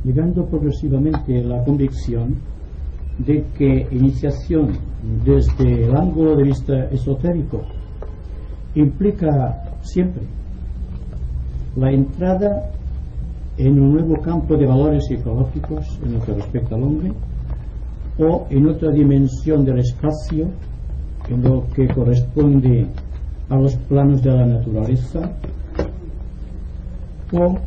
llegando progresivamente a la convicción de que iniciación desde el ángulo de vista esotérico implica siempre la entrada en un nuevo campo de valores psicológicos en lo que respecta al hombre, o en otra dimensión del espacio en lo que corresponde a los planos de la naturaleza, o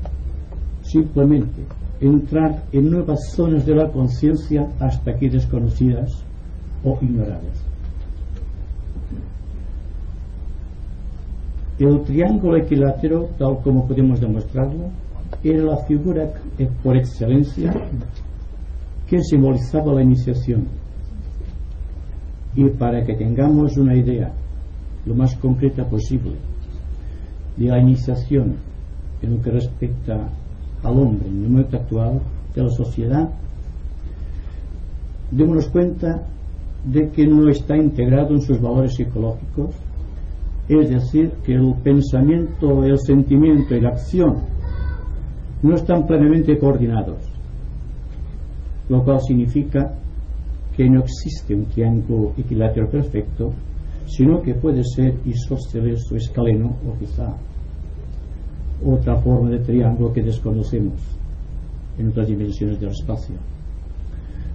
simplemente entrar en nuevas zonas de la conciencia hasta aquí desconocidas o ignoradas. El triángulo equilátero, tal como podemos demostrarlo, era la figura por excelencia que simbolizaba la iniciación. Y para que tengamos una idea lo más concreta posible de la iniciación en lo que respecta al hombre en el momento actual de la sociedad, démonos cuenta de que no está integrado en sus valores psicológicos, es decir, que el pensamiento, el sentimiento y la acción no están plenamente coordinados, lo cual significa que no existe un triángulo equilátero perfecto, sino que puede ser isósceles o escaleno, o quizá otra forma de triángulo que desconocemos en otras dimensiones del espacio.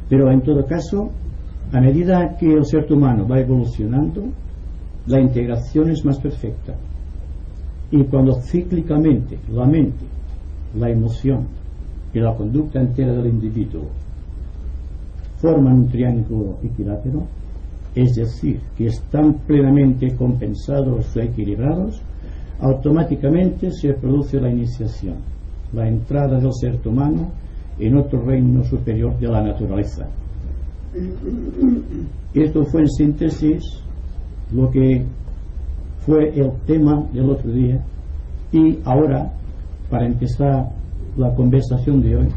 Pero en todo caso, a medida que el ser humano va evolucionando, la integración es más perfecta, y cuando cíclicamente la mente, la emoción y la conducta entera del individuo forman un triángulo equilátero, es decir, que están plenamente compensados o equilibrados, automáticamente se produce la iniciación, la entrada del ser humano en otro reino superior de la naturaleza. Esto fue en síntesis lo que fue el tema del otro día, y ahora, para empezar la conversación de hoy,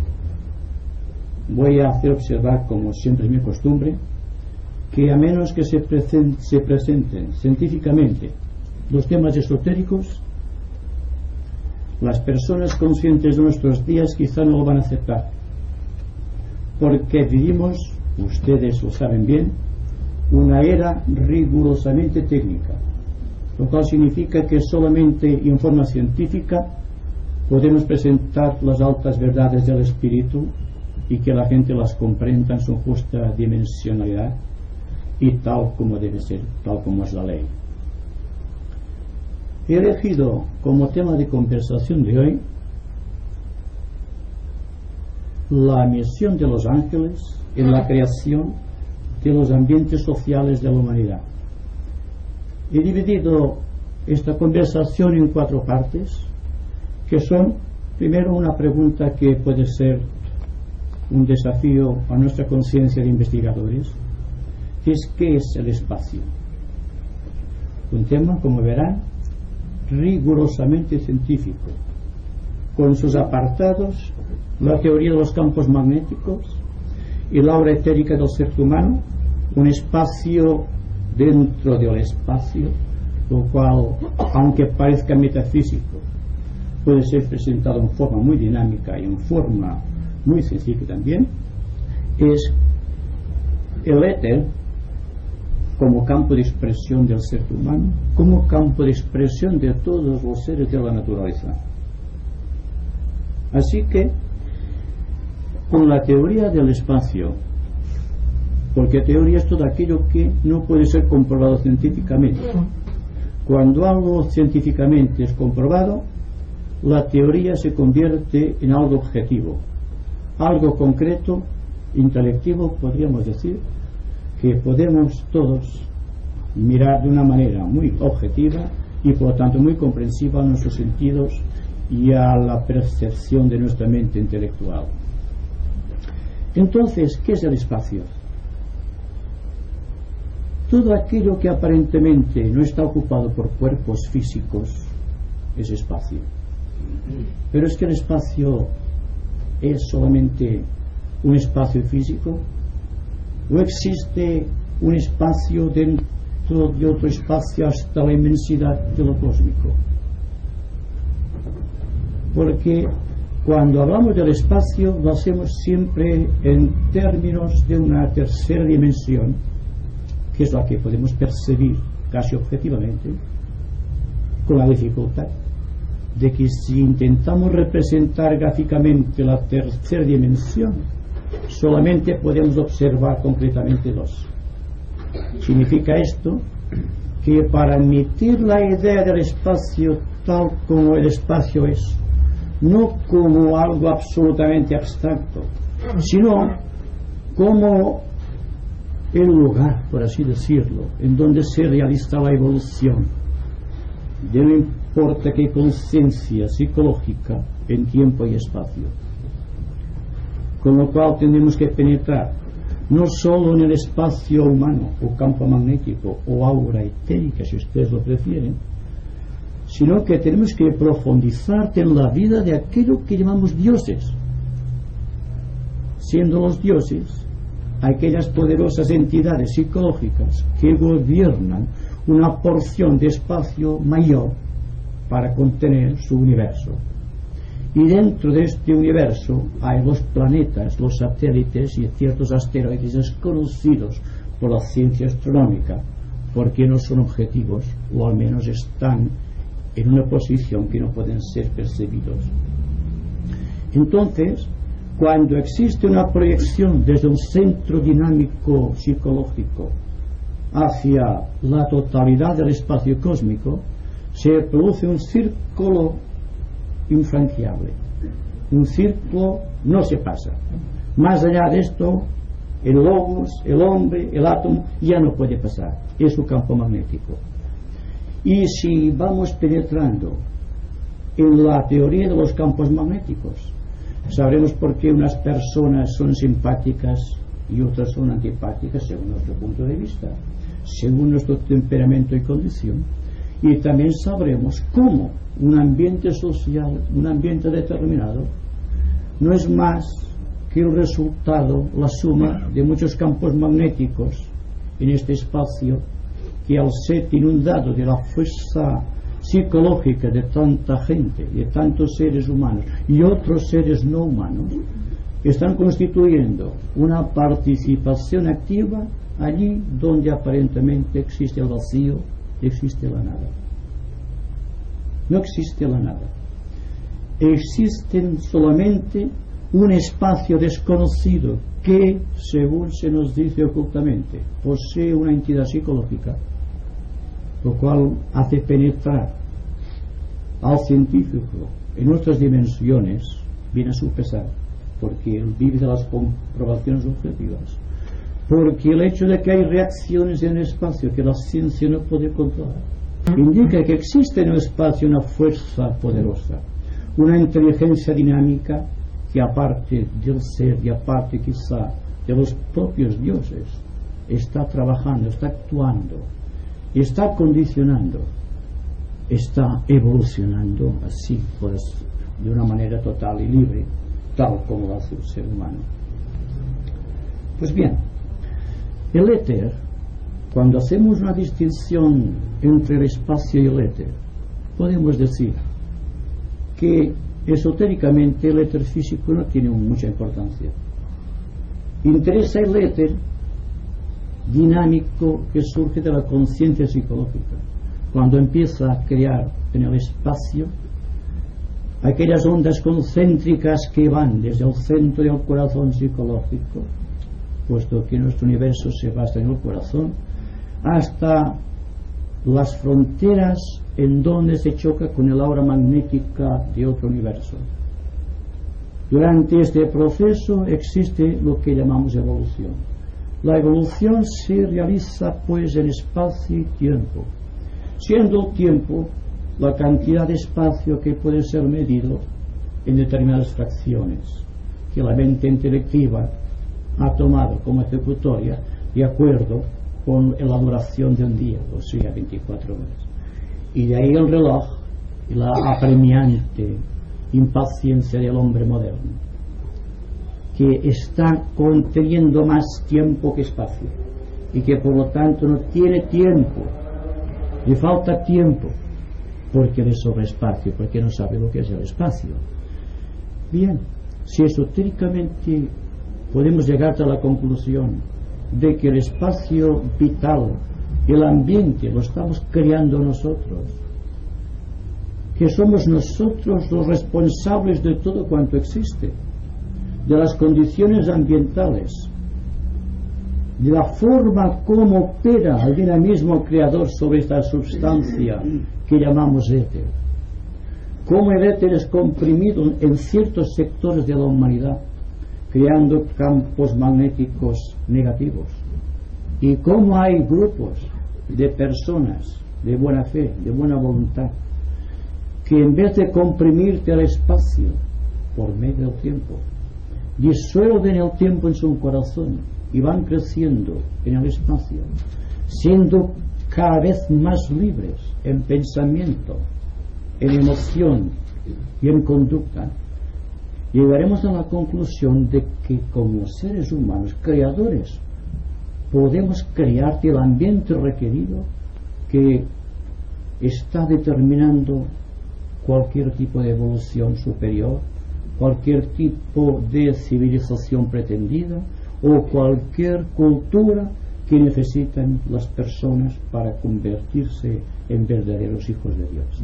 voy a hacer observar, como siempre es mi costumbre, que a menos que se presenten científicamente los temas esotéricos, las personas conscientes de nuestros días quizá no lo van a aceptar, porque vivimos, ustedes lo saben bien, una era rigurosamente técnica, lo cual significa que solamente en forma científica podemos presentar las altas verdades del espíritu y que la gente las comprenda en su justa dimensionalidad y tal como debe ser, tal como es la ley. He elegido como tema de conversación de hoy la misión de los ángeles en la creación de los ambientes sociales de la humanidad. He dividido esta conversación en 4 partes, que son, primero, una pregunta que puede ser un desafío a nuestra conciencia de investigadores, que es ¿qué es el espacio? Un tema, como verán, rigurosamente científico, con sus apartados, la teoría de los campos magnéticos y la obra etérica del ser humano, un espacio dentro del espacio, lo cual, aunque parezca metafísico, puede ser presentado en forma muy dinámica y en forma muy sencilla también. Es el éter como campo de expresión del ser humano, como campo de expresión de todos los seres de la naturaleza. Así que, con la teoría del espacio, porque teoría es todo aquello que no puede ser comprobado científicamente. Cuando algo científicamente es comprobado, la teoría se convierte en algo objetivo, algo concreto, intelectivo, podríamos decir, que podemos todos mirar de una manera muy objetiva y por lo tanto muy comprensiva a nuestros sentidos y a la percepción de nuestra mente intelectual. Entonces, ¿qué es el espacio? Todo aquello que aparentemente no está ocupado por cuerpos físicos es espacio. Pero es que el espacio es solamente un espacio físico, o existe un espacio dentro de otro espacio hasta la inmensidad de lo cósmico. Porque cuando hablamos del espacio lo hacemos siempre en términos de una tercera dimensión, que es la que podemos percibir casi objetivamente, con la dificultad de que si intentamos representar gráficamente la tercera dimensión, solamente podemos observar concretamente dos. Significa esto que para admitir la idea del espacio tal como el espacio es, no como algo absolutamente abstracto, sino como el lugar, por así decirlo, en donde se realiza la evolución de no importa qué conciencia psicológica en tiempo y espacio. Con lo cual tenemos que penetrar no solo en el espacio humano o campo magnético o aura etérica, si ustedes lo prefieren, sino que tenemos que profundizar en la vida de aquello que llamamos dioses, siendo los dioses aquellas poderosas entidades psicológicas que gobiernan una porción de espacio mayor para contener su universo. Y dentro de este universo hay los planetas, los satélites y ciertos asteroides desconocidos por la ciencia astronómica, porque no son objetivos, o al menos están en una posición que no pueden ser percibidos. Entonces, cuando existe una proyección desde un centro dinámico psicológico hacia la totalidad del espacio cósmico, se produce un círculo infranqueable. Un círculo no se pasa. Más allá de esto, el logos, el hombre, el átomo ya no puede pasar. Es su campo magnético. Y si vamos penetrando en la teoría de los campos magnéticos, sabremos por qué unas personas son simpáticas y otras son antipáticas según nuestro punto de vista, según nuestro temperamento y condición. Y también sabremos cómo un ambiente social, un ambiente determinado, no es más que el resultado, la suma de muchos campos magnéticos en este espacio, que al ser inundado de la fuerza psicológica de tanta gente, de tantos seres humanos y otros seres no humanos, están constituyendo una participación activa allí donde aparentemente existe el vacío, existe la nada. No existe la nada. Existen solamente un espacio desconocido que, según se nos dice ocultamente, posee una entidad psicológica, lo cual hace penetrar al científico en otras dimensiones, viene a su pesar, porque él vive de las comprobaciones objetivas, porque el hecho de que hay reacciones en el espacio que la ciencia no puede controlar indica que existe en el espacio una fuerza poderosa, una inteligencia dinámica que, aparte del ser y aparte quizá de los propios dioses, está trabajando, está actuando, está condicionando, está evolucionando así, pues, de una manera total y libre, tal como lo hace el ser humano. Pues bien, el éter, cuando hacemos una distinción entre el espacio y el éter, podemos decir que esotéricamente el éter físico no tiene mucha importancia. Interesa el éter dinámico que surge de la conciencia psicológica, cuando empieza a crear en el espacio aquellas ondas concéntricas que van desde el centro del corazón psicológico, puesto que nuestro universo se basa en el corazón, hasta las fronteras en donde se choca con el aura magnética de otro universo. Durante este proceso existe lo que llamamos evolución. La evolución se realiza pues en espacio y tiempo, siendo el tiempo la cantidad de espacio que puede ser medido en determinadas fracciones que la mente intelectiva ha tomado como ejecutoria de acuerdo con la duración de un día, o sea, 24 horas. Y de ahí el reloj y la apremiante impaciencia del hombre moderno, que está conteniendo más tiempo que espacio y que por lo tanto no tiene tiempo, le falta tiempo porque le sobra espacio, porque no sabe lo que es el espacio. Bien, si esotéricamente podemos llegar a la conclusión de que el espacio vital, el ambiente, lo estamos creando nosotros, que somos nosotros los responsables de todo cuanto existe, de las condiciones ambientales, de la forma como opera el dinamismo creador sobre esta sustancia que llamamos éter, cómo el éter es comprimido en ciertos sectores de la humanidad, creando campos magnéticos negativos, y cómo hay grupos de personas de buena fe, de buena voluntad, que en vez de comprimirte al espacio por medio del tiempo, disuelven el tiempo en su corazón y van creciendo en el espacio, siendo cada vez más libres en pensamiento, en emoción y en conducta. Llegaremos a la conclusión de que como seres humanos creadores podemos crear el ambiente requerido que está determinando cualquier tipo de evolución superior, cualquier tipo de civilización pretendida o cualquier cultura que necesitan las personas para convertirse en verdaderos hijos de Dios.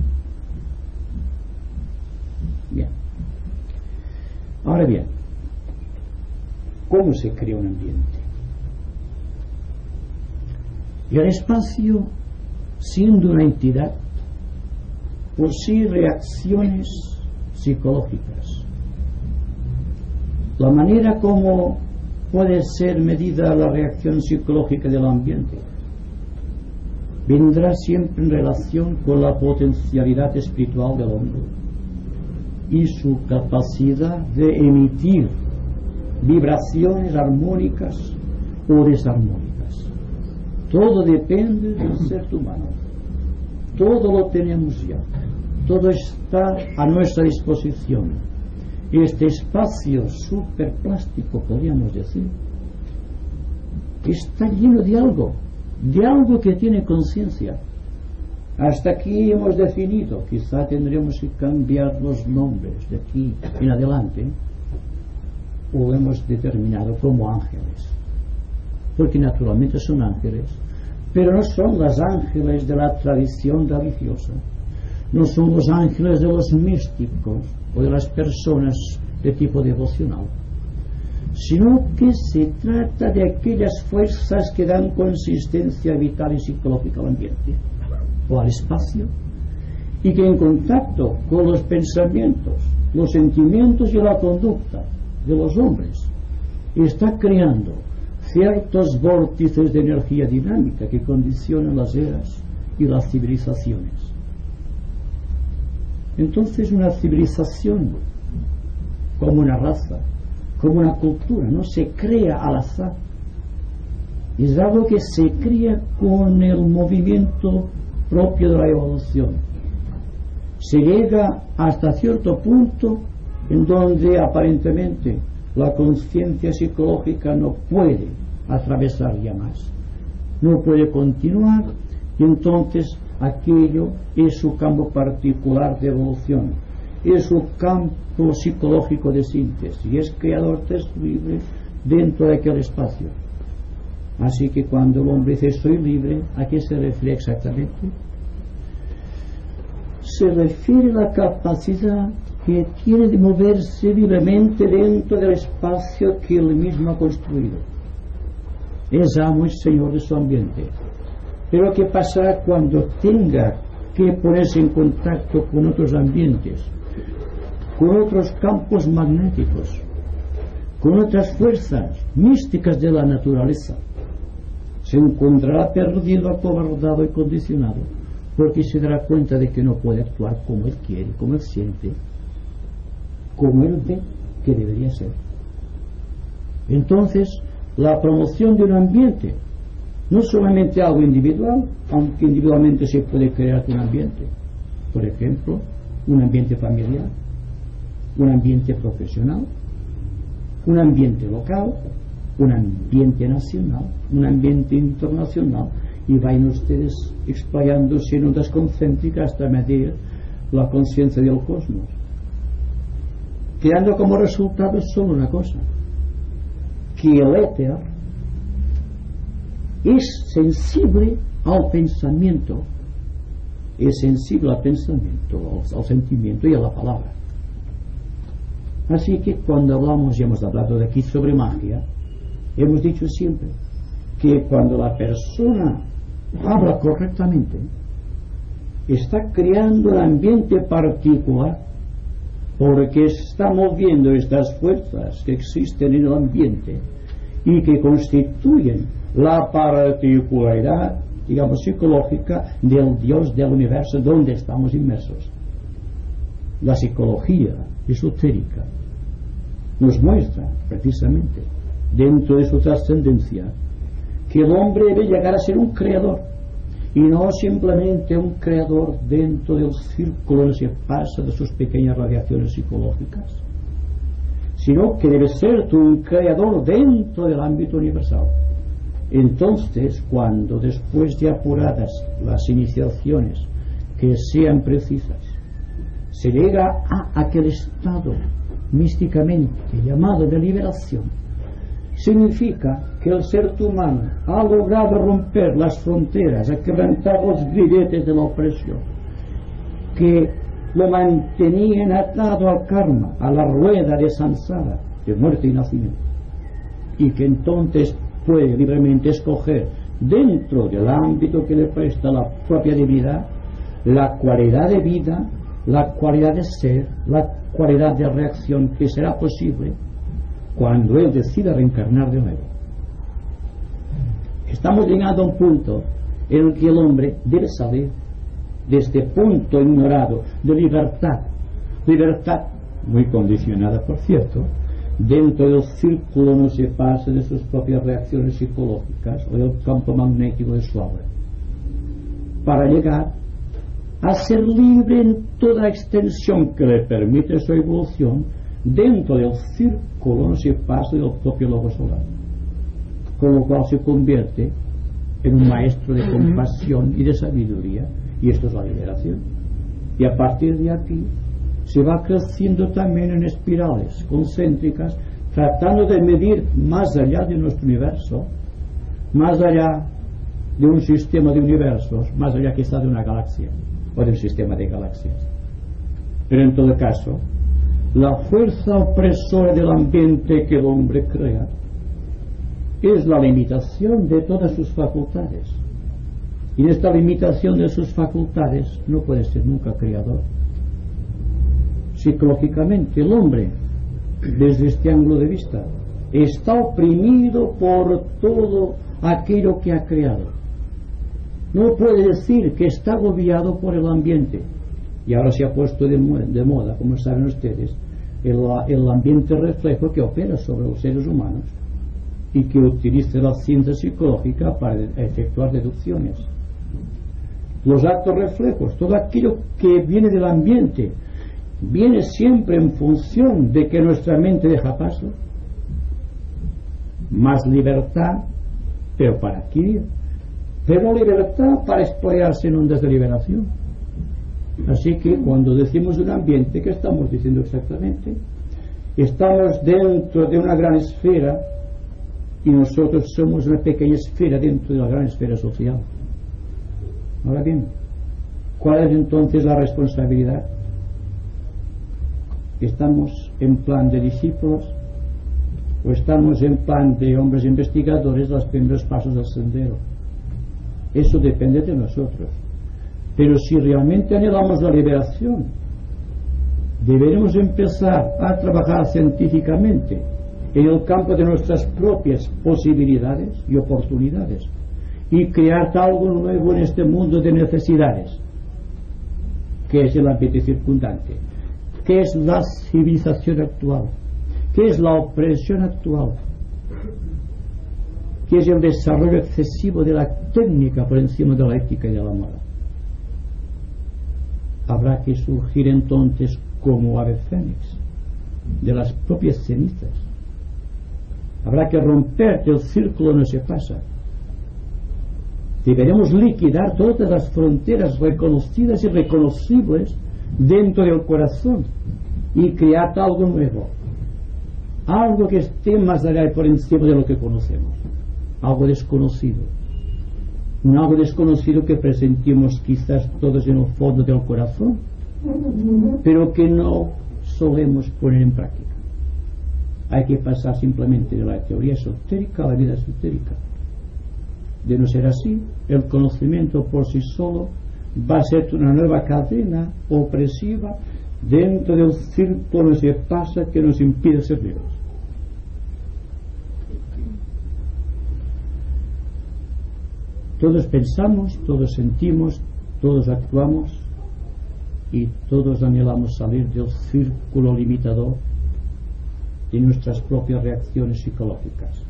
Bien. Ahora bien, ¿cómo se crea un ambiente? Y el espacio, siendo una entidad, posee reacciones psicológicas. La manera como puede ser medida la reacción psicológica del ambiente vendrá siempre en relación con la potencialidad espiritual del hombre y su capacidad de emitir vibraciones armónicas o desarmónicas. Todo depende del ser humano. Todo lo tenemos ya. Todo está a nuestra disposición. Este espacio superplástico, podríamos decir, está lleno de algo que tiene conciencia. Hasta aquí hemos definido, quizá tendremos que cambiar los nombres de aquí en adelante, o hemos determinado como ángeles, porque naturalmente son ángeles, pero no son los ángeles de la tradición religiosa, no son los ángeles de los místicos o de las personas de tipo devocional, sino que se trata de aquellas fuerzas que dan consistencia vital y psicológica al ambiente o al espacio, y que en contacto con los pensamientos, los sentimientos y la conducta de los hombres está creando ciertos vórtices de energía dinámica que condicionan las eras y las civilizaciones. Entonces una civilización, como una raza, como una cultura, no se crea al azar, es algo que se crea con el movimiento propio de la evolución. Se llega hasta cierto punto en donde aparentemente la conciencia psicológica no puede atravesar ya más, no puede continuar, y entonces aquello es su campo particular de evolución, es su campo psicológico de síntesis, y es creador libre dentro de aquel espacio. Así que cuando el hombre dice soy libre, ¿a qué se refiere exactamente? Se refiere a la capacidad que tiene de moverse libremente dentro del espacio que él mismo ha construido. Es amo y señor de su ambiente. Pero ¿qué pasará cuando tenga que ponerse en contacto con otros ambientes, con otros campos magnéticos, con otras fuerzas místicas de la naturaleza? Se encontrará perdido, acobardado y condicionado, porque se dará cuenta de que no puede actuar como él quiere, como él siente, como él ve que debería ser. Entonces, la promoción de un ambiente, no solamente algo individual, aunque individualmente se puede crear un ambiente, por ejemplo, un ambiente familiar, un ambiente profesional, un ambiente local, un ambiente nacional, un ambiente internacional, y vayan ustedes explayándose en ondas concéntricas hasta medir la conciencia del cosmos. creando como resultado solo una cosa, que el éter es sensible al pensamiento, al sentimiento y a la palabra. Así que cuando hablamos, y hemos hablado de aquí sobre magia, hemos dicho siempre que cuando la persona habla correctamente, está creando un ambiente particular, porque está moviendo estas fuerzas que existen en el ambiente y que constituyen la particularidad, digamos, psicológica del Dios del universo donde estamos inmersos. La psicología esotérica nos muestra precisamente, dentro de su trascendencia, que el hombre debe llegar a ser un creador, y no simplemente un creador dentro del círculo que se pasa de sus pequeñas radiaciones psicológicas, sino que debe ser tú un creador dentro del ámbito universal. Entonces, cuando después de apuradas las iniciaciones que sean precisas, se llega a aquel estado místicamente llamado de liberación, significa que el ser humano ha logrado romper las fronteras, a quebrantar los grilletes de la opresión que lo mantenían atado al karma, a la rueda de samsara, de muerte y nacimiento, y que entonces puede libremente escoger, dentro del ámbito que le presta la propia divinidad, la cualidad de vida, la cualidad de ser, la cualidad de reacción que será posible cuando él decida reencarnar de nuevo. Estamos llegando a un punto en el que el hombre debe salir de este punto ignorado de libertad muy condicionada, por cierto, dentro del círculo no se pasa de sus propias reacciones psicológicas o del campo magnético de su aura, para llegar a ser libre en toda extensión que le permite su evolución dentro del círculo no se pasa del propio logo solar, con lo cual se convierte en un maestro de compasión y de sabiduría, y esto es la liberación. Y a partir de aquí se va creciendo también en espirales concéntricas, tratando de medir más allá de nuestro universo, más allá de un sistema de universos, más allá quizá de una galaxia o de un sistema de galaxias. Pero en todo caso, la fuerza opresora del ambiente que el hombre crea es la limitación de todas sus facultades, y en esta limitación de sus facultades no puede ser nunca creador. Psicológicamente el hombre, desde este ángulo de vista, está oprimido por todo aquello que ha creado. No puede decir que está agobiado por el ambiente, y ahora se ha puesto de moda, como saben ustedes, el ambiente reflejo que opera sobre los seres humanos y que utiliza la ciencia psicológica para efectuar deducciones. Los actos reflejos, todo aquello que viene del ambiente, viene siempre en función de que nuestra mente deja paso, más libertad, pero para adquirir, pero libertad para explayarse en ondas de liberación. Así que cuando decimos un ambiente, ¿qué estamos diciendo exactamente? Estamos dentro de una gran esfera y nosotros somos una pequeña esfera dentro de la gran esfera social. Ahora bien, ¿cuál es entonces la responsabilidad? ¿Estamos en plan de discípulos o estamos en plan de hombres investigadores de los primeros pasos del sendero? Eso depende de nosotros. Pero si realmente anhelamos la liberación, deberemos empezar a trabajar científicamente en el campo de nuestras propias posibilidades y oportunidades y crear algo nuevo en este mundo de necesidades, que es el ambiente circundante, que es la civilización actual, que es la opresión actual, que es el desarrollo excesivo de la técnica por encima de la ética y de la moral. Habrá que surgir entonces como ave fénix de las propias cenizas. Habrá que romper que el círculo no se pasa. Deberemos liquidar todas las fronteras reconocidas y reconocibles dentro del corazón y crear algo nuevo, algo que esté más allá y por encima de lo que conocemos, algo desconocido, un algo desconocido que presentimos quizás todos en el fondo del corazón, pero que no solemos poner en práctica. Hay que pasar simplemente de la teoría esotérica a la vida esotérica. De no ser así, el conocimiento por sí solo va a ser una nueva cadena opresiva dentro del círculo que se pasa, que nos impide ser libres. Todos pensamos, todos sentimos, todos actuamos y todos anhelamos salir del círculo limitador de nuestras propias reacciones psicológicas.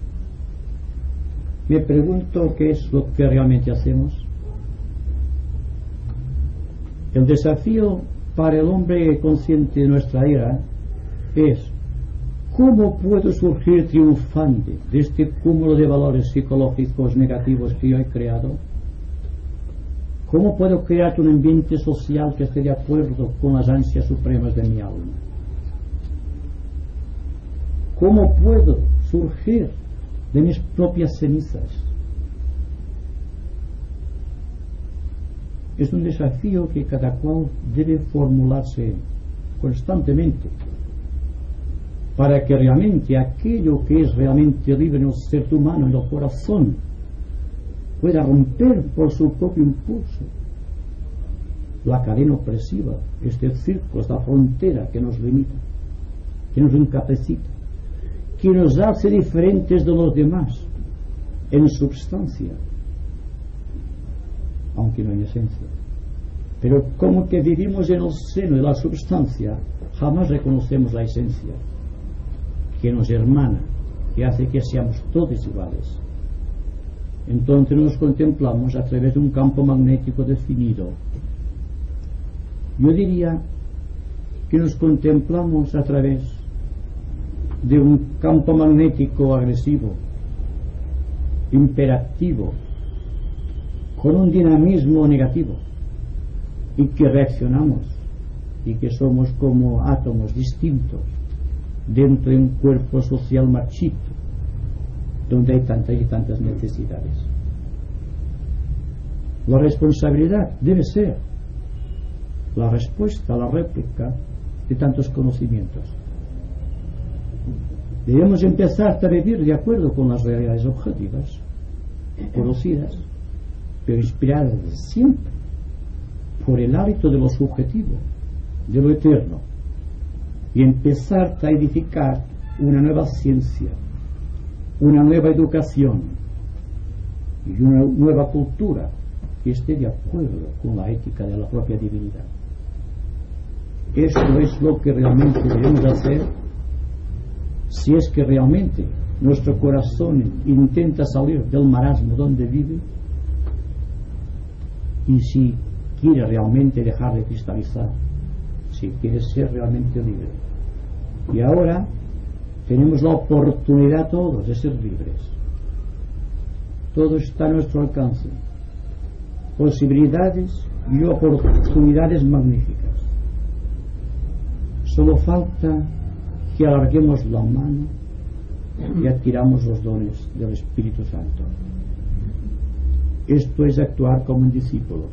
Me pregunto qué es lo que realmente hacemos. El desafío para el hombre consciente de nuestra era es: ¿cómo puedo surgir triunfante de este cúmulo de valores psicológicos negativos que yo he creado? ¿Cómo puedo crear un ambiente social que esté de acuerdo con las ansias supremas de mi alma? ¿Cómo puedo surgir de mis propias cenizas? Es un desafío que cada cual debe formularse constantemente, para que realmente aquello que es realmente libre en el ser humano, en el corazón, pueda romper por su propio impulso la cadena opresiva, este círculo, esta frontera que nos limita, que nos incapacita, que nos hace diferentes de los demás en substancia, aunque no en esencia. Pero como que vivimos en el seno de la substancia, jamás reconocemos la esencia que nos hermana, que hace que seamos todos iguales. Entonces nos contemplamos a través de un campo magnético definido. Yo diría que nos contemplamos a través de un campo magnético agresivo, imperativo, con un dinamismo negativo, y que reaccionamos y que somos como átomos distintos dentro de un cuerpo social marchito donde hay tantas y tantas necesidades. La responsabilidad debe ser la respuesta, la réplica de tantos conocimientos. Debemos empezar a vivir de acuerdo con las realidades objetivas, conocidas, pero inspiradas siempre por el hábito de lo subjetivo, de lo eterno, y empezar a edificar una nueva ciencia, una nueva educación y una nueva cultura que esté de acuerdo con la ética de la propia divinidad. Esto es lo que realmente debemos hacer si es que realmente nuestro corazón intenta salir del marasmo donde vive y si quiere realmente dejar de cristalizar, si quiere ser realmente libre. Y ahora tenemos la oportunidad todos de ser libres. Todo está a nuestro alcance. Posibilidades y oportunidades magníficas. Solo falta que alarguemos la mano y adquiramos los dones del Espíritu Santo. Esto es actuar como un discípulo,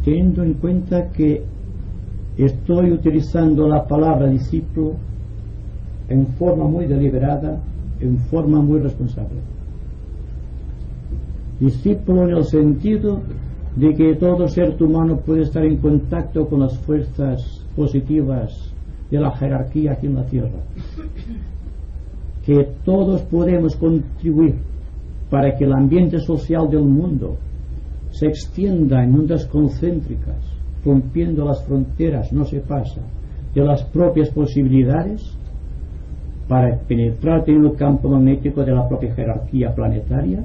teniendo en cuenta que estoy utilizando la palabra discípulo en forma muy deliberada, en forma muy responsable. Discípulo en el sentido de que todo ser humano puede estar en contacto con las fuerzas positivas de la jerarquía aquí en la tierra, que todos podemos contribuir para que el ambiente social del mundo se extienda en ondas concéntricas, rompiendo las fronteras, no se pasa, de las propias posibilidades, para penetrar en el campo magnético de la propia jerarquía planetaria,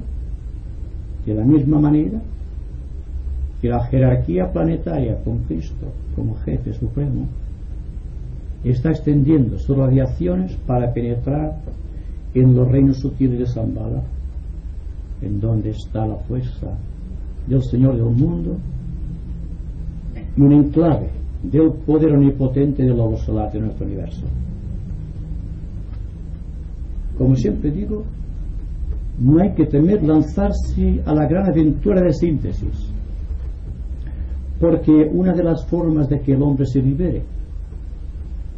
de la misma manera que la jerarquía planetaria con Cristo como jefe supremo está extendiendo sus radiaciones para penetrar en los reinos sutiles de Shambhala, en donde está la fuerza del Señor del mundo, y un enclave del poder omnipotente del lobo solar de nuestro universo. Como siempre digo, no hay que temer lanzarse a la gran aventura de síntesis, porque una de las formas de que el hombre se libere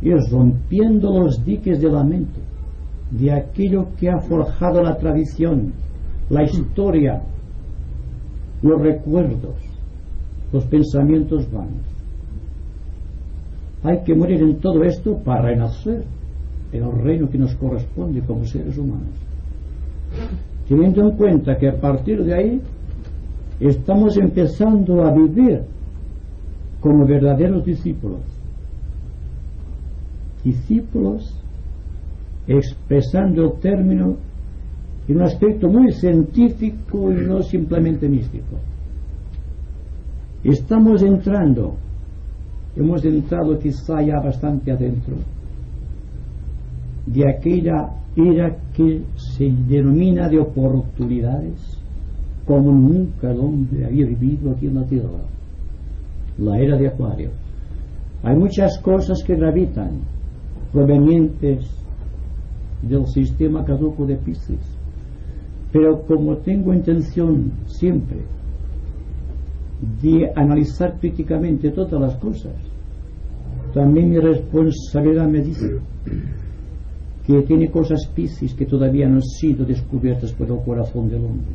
es rompiendo los diques de la mente, de aquello que ha forjado la tradición, la historia, los recuerdos, los pensamientos vanos. Hay que morir en todo esto para renacer en el reino que nos corresponde como seres humanos, teniendo en cuenta que a partir de ahí estamos empezando a vivir como verdaderos discípulos expresando el término en un aspecto muy científico y no simplemente místico. Hemos entrado quizá ya bastante adentro de aquella era que se denomina de oportunidades como nunca el hombre había vivido aquí en la Tierra, la era de Acuario. Hay muchas cosas que gravitan provenientes del sistema caduco de Piscis, pero como tengo intención siempre de analizar críticamente todas las cosas, también mi responsabilidad me dice que tiene cosas Piscis que todavía no han sido descubiertas por el corazón del hombre.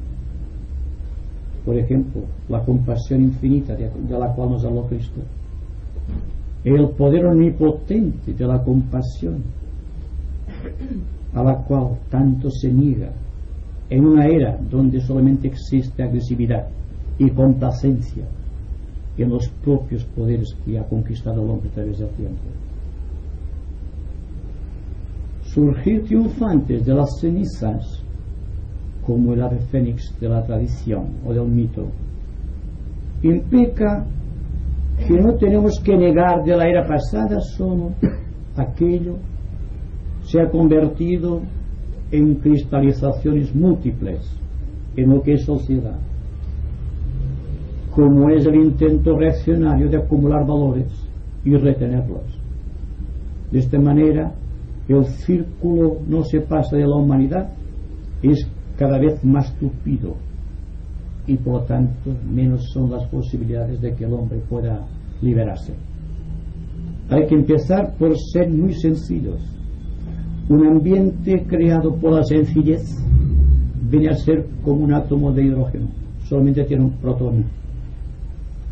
Por ejemplo, la compasión infinita de la cual nos habló Cristo, el poder omnipotente de la compasión a la cual tanto se niega en una era donde solamente existe agresividad y complacencia en los propios poderes que ha conquistado el hombre a través del tiempo. Surgir triunfantes de las cenizas como el ave fénix de la tradición o del mito implica que no tenemos que negar de la era pasada solo aquello se ha convertido en cristalizaciones múltiples en lo que es sociedad, como es el intento reaccionario de acumular valores y retenerlos. De esta manera el círculo no se pasa de la humanidad, es cada vez más tupido y por lo tanto menos son las posibilidades de que el hombre pueda liberarse. Hay que empezar por ser muy sencillos. Un ambiente creado por la sencillez viene a ser como un átomo de hidrógeno, solamente tiene un protón,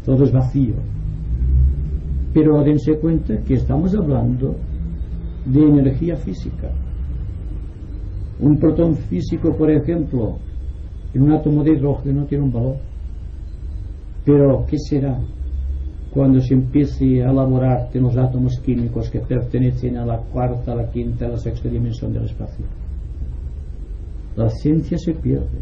todo es vacío. Pero dense cuenta que estamos hablando de energía física. Un protón físico, por ejemplo, en un átomo de hidrógeno tiene un valor. Pero ¿qué será cuando se empiece a elaborar en los átomos químicos que pertenecen a la cuarta, a la quinta, a la sexta dimensión del espacio? La ciencia se pierde.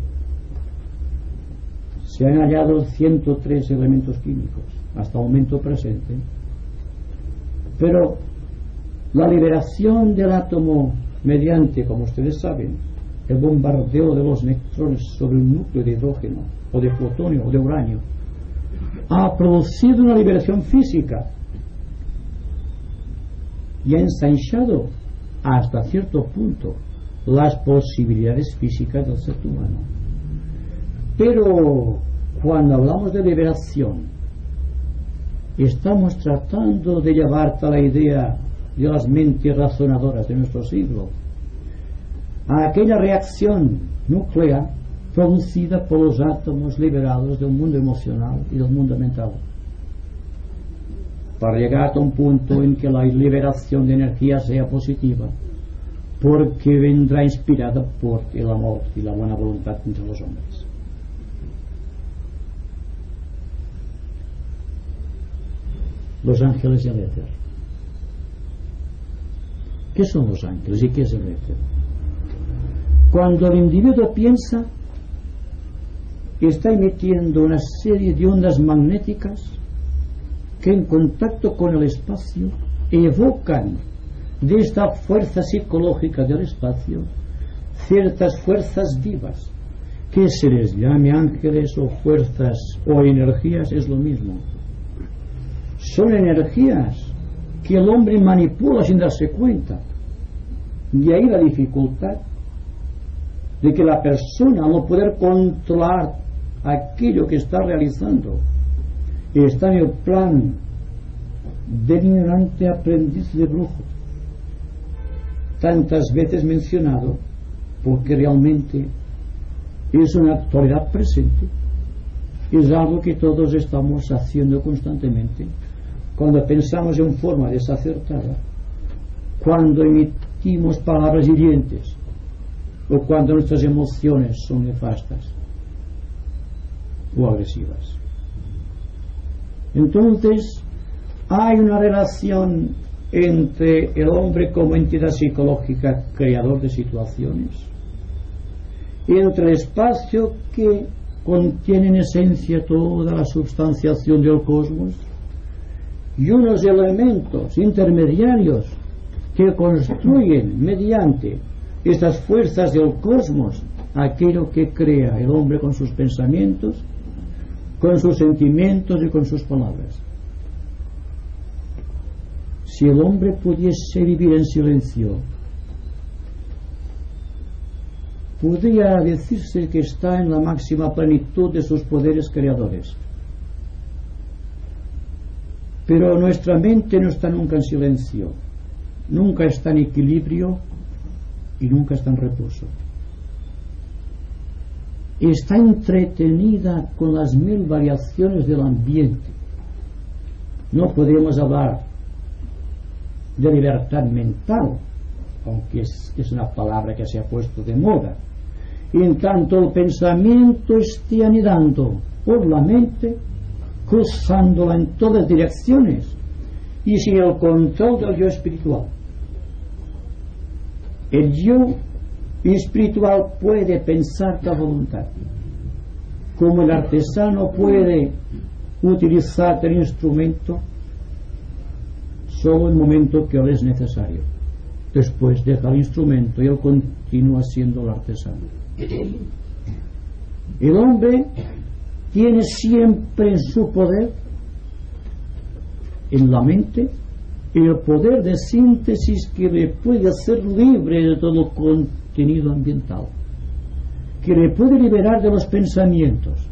Se han hallado 103 elementos químicos hasta el momento presente, pero la liberación del átomo mediante, como ustedes saben, el bombardeo de los neutrones sobre un núcleo de hidrógeno o de plutonio o de uranio ha producido una liberación física y ha ensanchado hasta cierto punto las posibilidades físicas del ser humano. Pero cuando hablamos de liberación estamos tratando de llevarte a la idea de las mentes razonadoras de nuestro siglo, a aquella reacción nuclear producida por los átomos liberados del mundo emocional y del mundo mental, para llegar a un punto en que la liberación de energía sea positiva, porque vendrá inspirada por el amor y la buena voluntad entre los hombres. Los ángeles y el éter. ¿Qué son los ángeles y qué es el éter? Cuando el individuo piensa, está emitiendo una serie de ondas magnéticas que en contacto con el espacio evocan de esta fuerza psicológica del espacio ciertas fuerzas vivas, que se les llame ángeles o fuerzas o energías, es lo mismo. son energías que el hombre manipula sin darse cuenta. Y ahí la dificultad de que la persona, al no poder controlar aquello que está realizando, está en el plan del ignorante aprendiz de brujo, tantas veces mencionado, porque realmente es una actualidad presente, es algo que todos estamos haciendo constantemente cuando pensamos en forma desacertada, cuando emitimos palabras hirientes o cuando nuestras emociones son nefastas o agresivas. Entonces hay una relación entre el hombre como entidad psicológica creador de situaciones, entre el espacio que contiene en esencia toda la substanciación del cosmos y unos elementos intermediarios que construyen mediante estas fuerzas del cosmos aquello que crea el hombre con sus pensamientos, con sus sentimientos y con sus palabras. Si el hombre pudiese vivir en silencio, podría decirse que está en la máxima plenitud de sus poderes creadores. Pero nuestra mente no está nunca en silencio, nunca está en equilibrio y nunca está en reposo. Está entretenida con las mil variaciones del ambiente. No podemos hablar de libertad mental, aunque es una palabra que se ha puesto de moda. Y en tanto el pensamiento esté anidando por la mente, cruzándola en todas direcciones y sin el control del yo espiritual. El yo espiritual puede pensar a voluntad, como el artesano puede utilizar el instrumento solo en el momento que le es necesario. Después deja el instrumento y él continúa siendo el artesano. El hombre tiene siempre en su poder, en la mente, el poder de síntesis que le puede hacer libre de todo contenido ambiental, que le puede liberar de los pensamientos,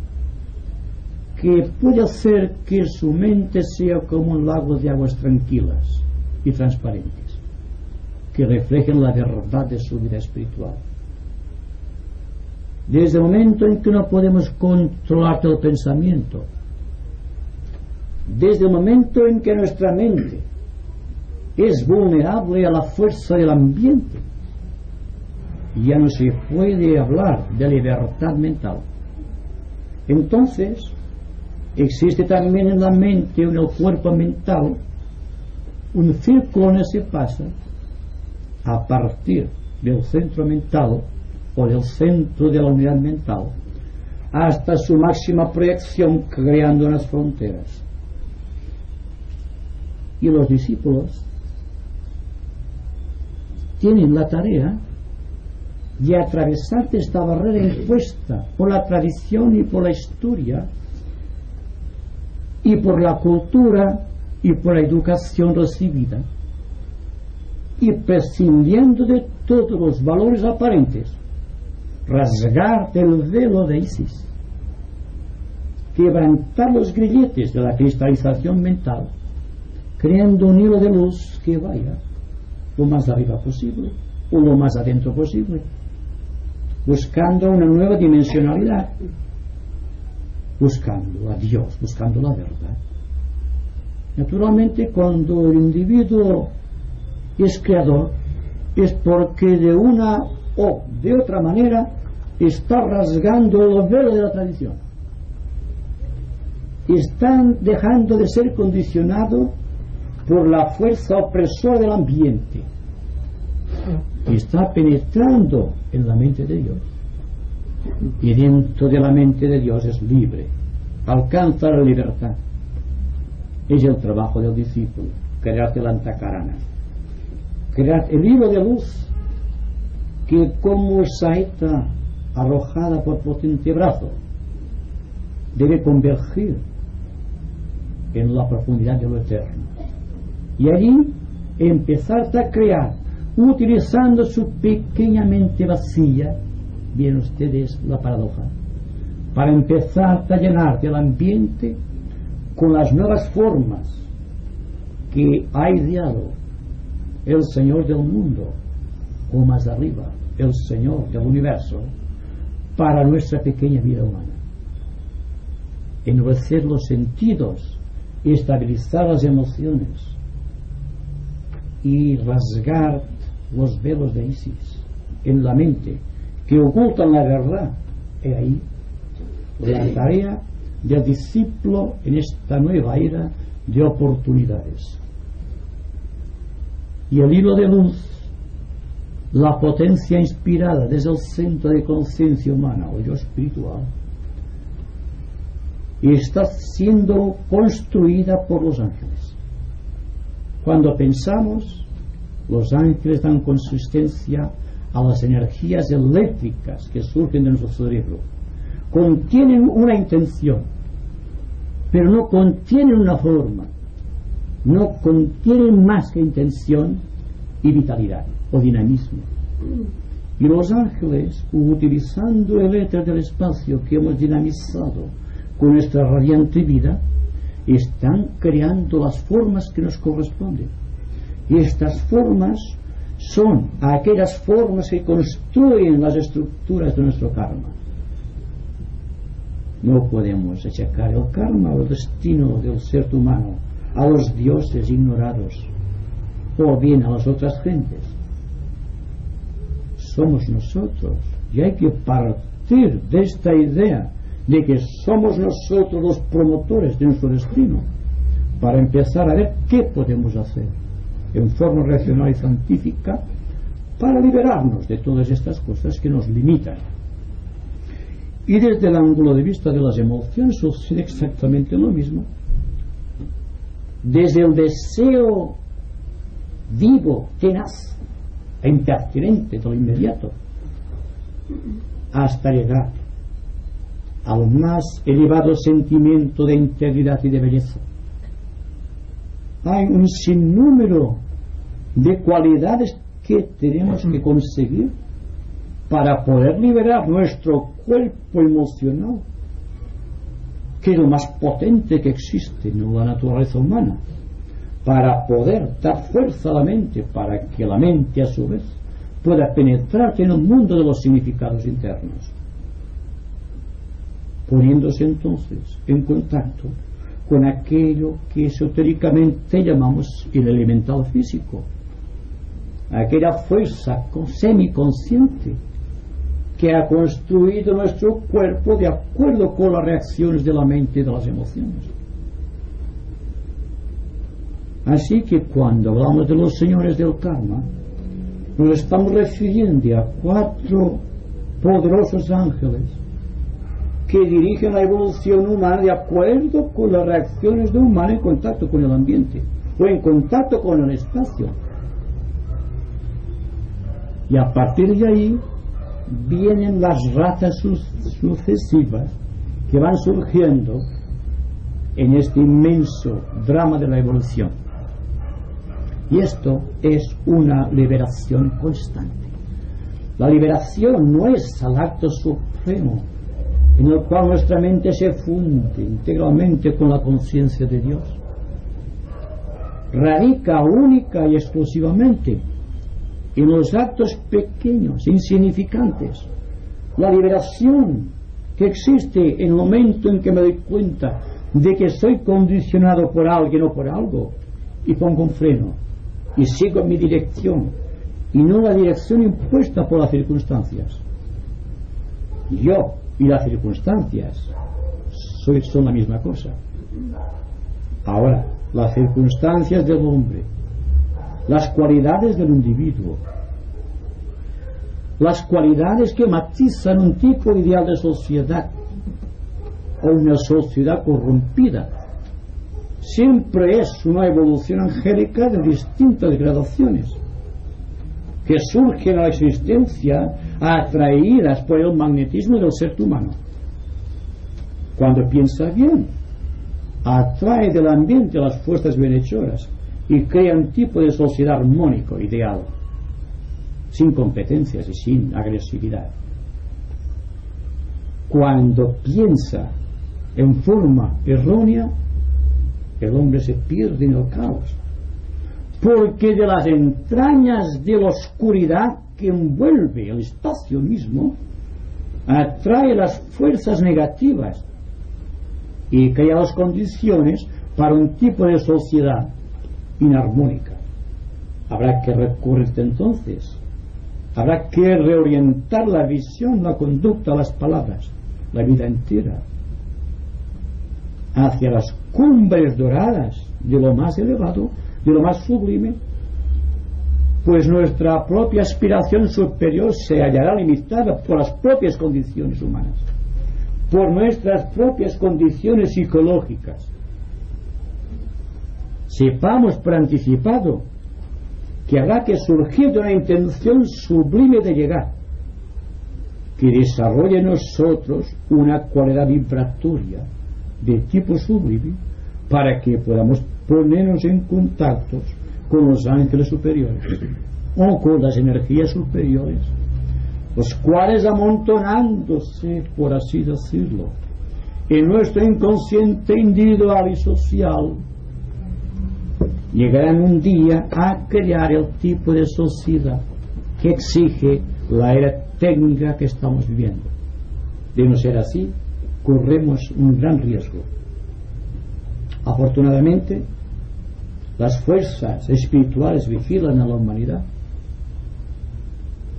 que puede hacer que su mente sea como un lago de aguas tranquilas y transparentes, que reflejen la verdad de su vida espiritual. Desde el momento en que no podemos controlar el pensamiento, desde el momento en que nuestra mente es vulnerable a la fuerza del ambiente, ya no se puede hablar de libertad mental. Entonces existe también en la mente o en el cuerpo mental un círculo en el que se pasa a partir del centro mental o del centro de la unidad mental hasta su máxima proyección, creando unas fronteras. Y los discípulos tienen la tarea de atravesar esta barrera impuesta por la tradición y por la historia y por la cultura y por la educación recibida, y prescindiendo de todos los valores aparentes, rasgar el velo de Isis, quebrantar los grilletes de la cristalización mental, creando un hilo de luz que vaya lo más arriba posible o lo más adentro posible, buscando una nueva dimensionalidad, buscando a Dios, buscando la verdad. Naturalmente, cuando el individuo es creador, es porque de una o de otra manera está rasgando el velo de la tradición, están dejando de ser condicionado por la fuerza opresora del ambiente y está penetrando en la mente de Dios, y dentro de la mente de Dios es libre, alcanza la libertad. Es el trabajo del discípulo, crear el antakarana, crear el hilo de luz que, como saeta arrojada por potente brazo, debe convergir en la profundidad de lo eterno. Y allí empezar a crear, utilizando su pequeña mente vacía, bien ustedes la paradoja, para empezar a llenar del ambiente con las nuevas formas que ha ideado el Señor del mundo, o más arriba, el Señor del universo, para nuestra pequeña vida humana. Endurecer los sentidos, estabilizar las emociones y rasgar los velos de Isis en la mente que ocultan la verdad. He ahí la tarea del discípulo en esta nueva era de oportunidades. Y el hilo de luz, la potencia inspirada desde el centro de conciencia humana o yo espiritual, está siendo construida por los ángeles. Cuando pensamos, los ángeles dan consistencia a las energías eléctricas que surgen de nuestro cerebro. Contienen una intención, pero no contienen una forma, no contienen más que intención y vitalidad o dinamismo. Y los ángeles, utilizando el éter del espacio que hemos dinamizado con nuestra radiante vida, están creando las formas que nos corresponden. Y estas formas son aquellas formas que construyen las estructuras de nuestro karma. No podemos achacar el karma o el destino del ser humano a los dioses ignorados o bien a las otras gentes. Somos nosotros, y hay que partir de esta idea de que somos nosotros los promotores de nuestro destino para empezar a ver qué podemos hacer en forma racional y científica para liberarnos de todas estas cosas que nos limitan. Y desde el ángulo de vista de las emociones sucede exactamente lo mismo. Desde el deseo vivo, tenaz e impertinente de lo inmediato, hasta llegar al más elevado sentimiento de integridad y de belleza. Hay un sinnúmero de cualidades que tenemos que conseguir para poder liberar nuestro cuerpo emocional, que es lo más potente que existe en la naturaleza humana, para poder dar fuerza a la mente, para que la mente a su vez pueda penetrar en el mundo de los significados internos, poniéndose entonces en contacto con aquello que esotéricamente llamamos el elemental físico, aquella fuerza semiconsciente que ha construido nuestro cuerpo de acuerdo con las reacciones de la mente y de las emociones. Así que cuando hablamos de los señores del karma, nos estamos refiriendo a 4 poderosos ángeles que dirigen la evolución humana de acuerdo con las reacciones de humano en contacto con el ambiente o en contacto con el espacio. Y a partir de ahí vienen las razas sucesivas que van surgiendo en este inmenso drama de la evolución. Y esto es una liberación constante. La liberación no es el acto supremo en el cual nuestra mente se funde integralmente con la conciencia de Dios. Radica única y exclusivamente en los actos pequeños, insignificantes. La liberación que existe en el momento en que me doy cuenta de que soy condicionado por alguien o por algo y pongo un freno y sigo mi dirección y no la dirección impuesta por las circunstancias. Yo y las circunstancias son la misma cosa. Ahora, las circunstancias del hombre, las cualidades del individuo, las cualidades que matizan un tipo ideal de sociedad o una sociedad corrompida, siempre es una evolución angélica de distintas gradaciones que surgen a la existencia atraídas por el magnetismo del ser humano. Cuando piensa bien, atrae del ambiente las fuerzas bienhechoras y crea un tipo de sociedad armónico, ideal, sin competencias y sin agresividad. Cuando piensa en forma errónea, el hombre se pierde en el caos, porque de las entrañas de la oscuridad que envuelve el espacio mismo atrae las fuerzas negativas y crea las condiciones para un tipo de sociedad inarmónica. Habrá que recurrir entonces, habrá que reorientar la visión, la conducta, las palabras, la vida entera hacia las cumbres doradas de lo más elevado, de lo más sublime, pues nuestra propia aspiración superior se hallará limitada por las propias condiciones humanas, por nuestras propias condiciones psicológicas. Sepamos por anticipado que habrá que surgir de una intención sublime de llegar, que desarrolle en nosotros una cualidad vibratoria de tipo sublime, para que podamos ponernos en contacto con los ángeles superiores o con las energías superiores, los cuales, amontonándose, por así decirlo, en nuestro inconsciente individual y social, llegarán un día a crear el tipo de sociedad que exige la era técnica que estamos viviendo. De no ser así, corremos un gran riesgo. Afortunadamente, las fuerzas espirituales vigilan a la humanidad,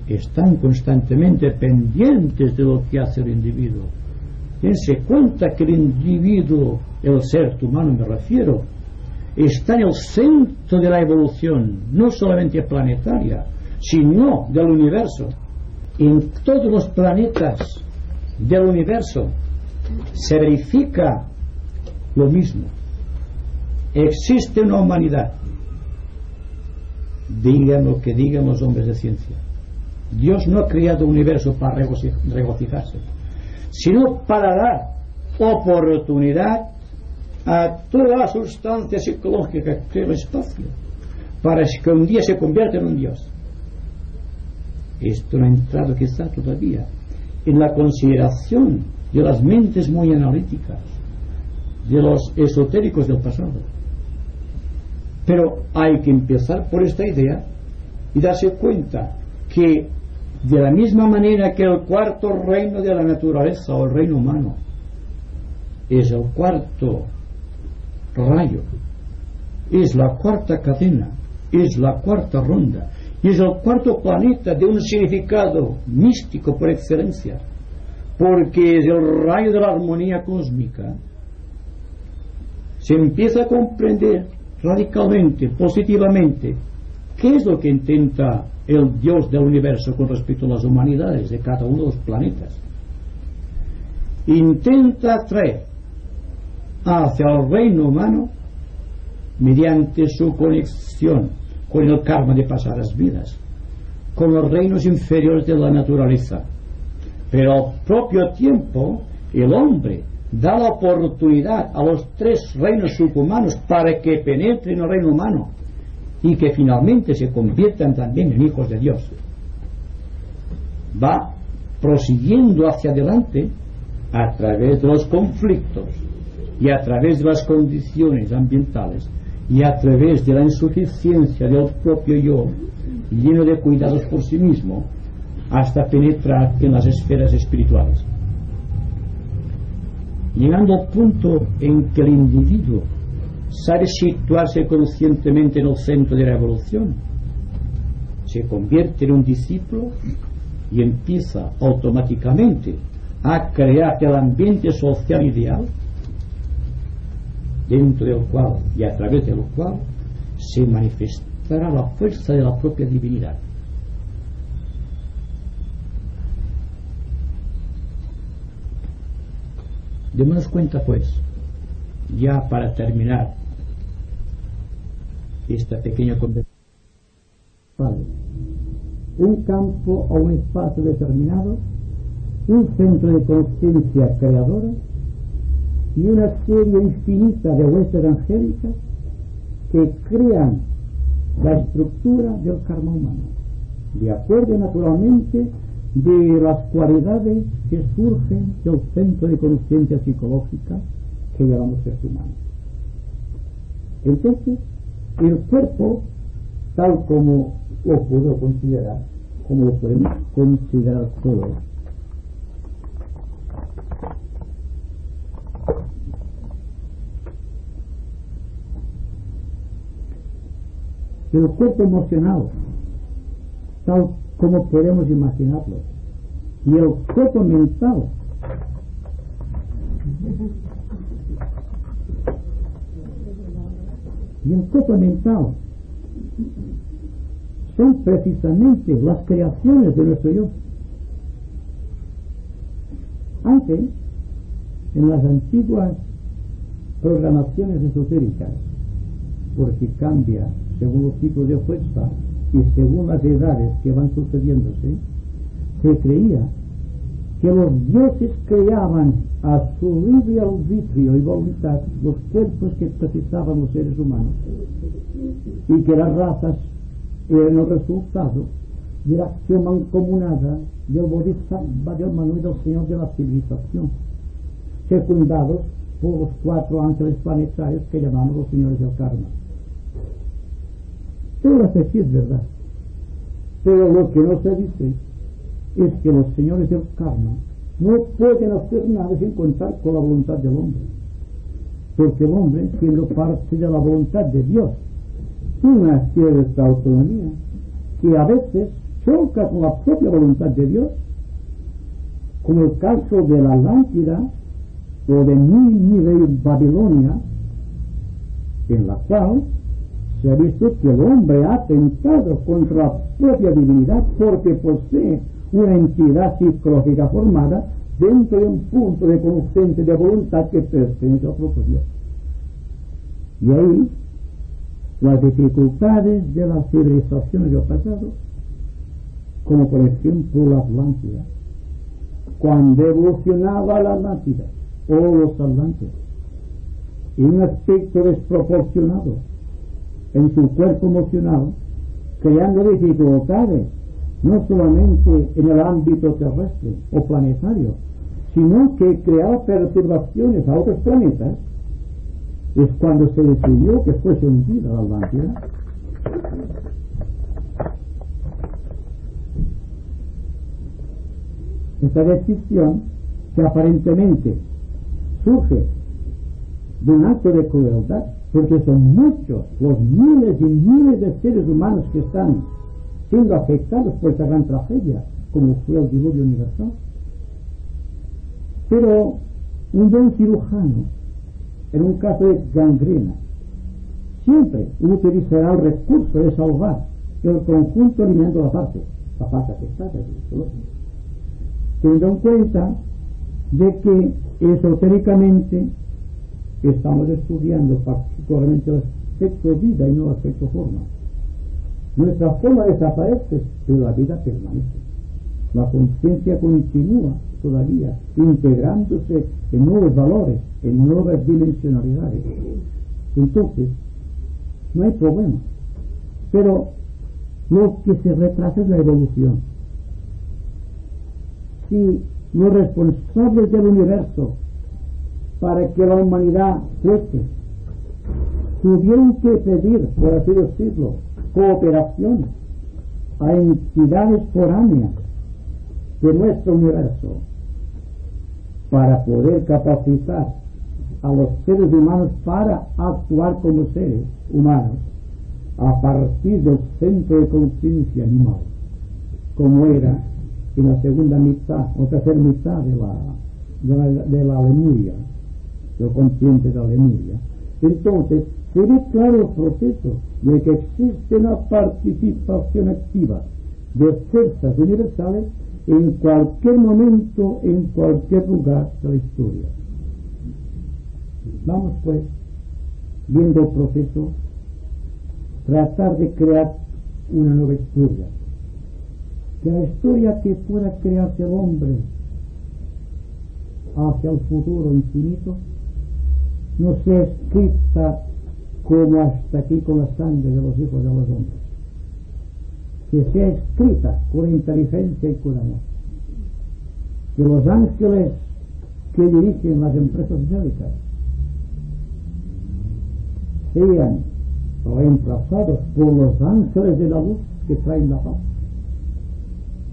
están constantemente pendientes de lo que hace el individuo. Dense cuenta que el individuo, el ser humano me refiero, está en el centro de la evolución, no solamente planetaria, sino del universo. En todos los planetas del universo se verifica lo mismo. Existe una humanidad, digan lo que digan los hombres de ciencia. Dios no ha creado un universo para regocijarse, sino para dar oportunidad a toda la sustancia psicológica que crea el espacio, para que un día se convierta en un Dios. Esto no ha entrado quizá todavía en la consideración de las mentes muy analíticas, de los esotéricos del pasado. Pero hay que empezar por esta idea y darse cuenta que de la misma manera que el cuarto reino de la naturaleza o el reino humano es el cuarto rayo, es la cuarta cadena, es la cuarta ronda y es el cuarto planeta de un significado místico por excelencia, porque es el rayo de la armonía cósmica, se empieza a comprender radicalmente, positivamente, qué es lo que intenta el Dios del universo con respecto a las humanidades de cada uno de los planetas. Intenta traer hacia el reino humano mediante su conexión con el karma de pasadas vidas, con los reinos inferiores de la naturaleza, pero al propio tiempo el hombre da la oportunidad a los tres reinos subhumanos para que penetren en el reino humano y que finalmente se conviertan también en hijos de Dios. Va prosiguiendo hacia adelante a través de los conflictos y a través de las condiciones ambientales y a través de la insuficiencia del propio yo, lleno de cuidados por sí mismo, hasta penetrar en las esferas espirituales, llegando al punto en que el individuo sabe situarse conscientemente en el centro de la evolución, se convierte en un discípulo y empieza automáticamente a crear el ambiente social ideal dentro del cual y a través del cual se manifestará la fuerza de la propia divinidad. Démonos cuenta, pues, ya para terminar esta pequeña conversación, un campo o un espacio determinado, un centro de conciencia creadora, y una serie infinita de huestes angélicas que crean la estructura del karma humano, de acuerdo naturalmente de las cualidades que surgen del centro de conciencia psicológica que llamamos seres humanos. Entonces, el cuerpo, tal como lo puedo considerar, como lo podemos considerar todos, el cuerpo emocional, tal como podemos imaginarlo, y el cuerpo mental, son precisamente las creaciones de nuestro yo. Antes, en las antiguas programaciones esotéricas, porque cambia según los tipos de fuerza y según las edades que van sucediéndose, se creía que los dioses creaban a su libre arbitrio y voluntad los cuerpos que precisaban los seres humanos, y que las razas eran el resultado de la acción mancomunada del Bodhisattva, del Manu y del Señor de la civilización, secundados por los 4 ángeles planetarios que llamamos los señores del karma. Todo eso sí es verdad, pero lo que no se dice es que los señores del karma no pueden hacer nada sin contar con la voluntad del hombre, porque el hombre, siendo parte de la voluntad de Dios, tiene una cierta autonomía que a veces choca con la propia voluntad de Dios, como el caso de la Atlántida o de Nínive y Babilonia, en la cual se ha visto que el hombre ha atentado contra la propia divinidad porque posee una entidad psicológica formada dentro de un punto de conciencia de voluntad que pertenece al propio Dios. Y ahí las dificultades de las civilizaciones del pasado, como por ejemplo la Atlántida, cuando evolucionaba la Atlántida o los atlantes en un aspecto desproporcionado en su cuerpo emocional, creando dificultades no solamente en el ámbito terrestre o planetario, sino que creaba perturbaciones a otros planetas, es cuando se decidió que fuese hundida la Atlántida. Esta decisión, que aparentemente surge de un acto de crueldad, porque son muchos los miles y miles de seres humanos que están siendo afectados por esta gran tragedia, como fue el diluvio universal. Pero un buen cirujano, en un caso de gangrena, siempre utilizará el recurso de salvar el conjunto eliminando la parte afectada, teniendo en cuenta de que esotéricamente estamos estudiando particularmente el aspecto vida y no el aspecto forma. Nuestra forma desaparece, pero la vida permanece. La conciencia continúa todavía integrándose en nuevos valores, en nuevas dimensionalidades. Entonces, no hay problema. Pero lo que se retrasa es la evolución. Si los responsables del universo para que la humanidad fuese tuvieron que pedir, por así decirlo, cooperación a entidades foráneas de nuestro universo para poder capacitar a los seres humanos para actuar como seres humanos a partir del centro de conciencia animal, como era en la segunda mitad o tercera mitad de la Lemuria, del consciente de la Lemuria. Entonces se ve claro el proceso de que existe una participación activa de fuerzas universales en cualquier momento, en cualquier lugar de la historia. Vamos pues, viendo el proceso, tratar de crear una nueva historia, que la historia que pueda crearse el hombre hacia el futuro infinito no sea escrita como hasta aquí con la sangre de los hijos de los hombres, que sea escrita con inteligencia y con amor, que los ángeles que dirigen las empresas bélicas sean reemplazados por los ángeles de la luz que traen la paz,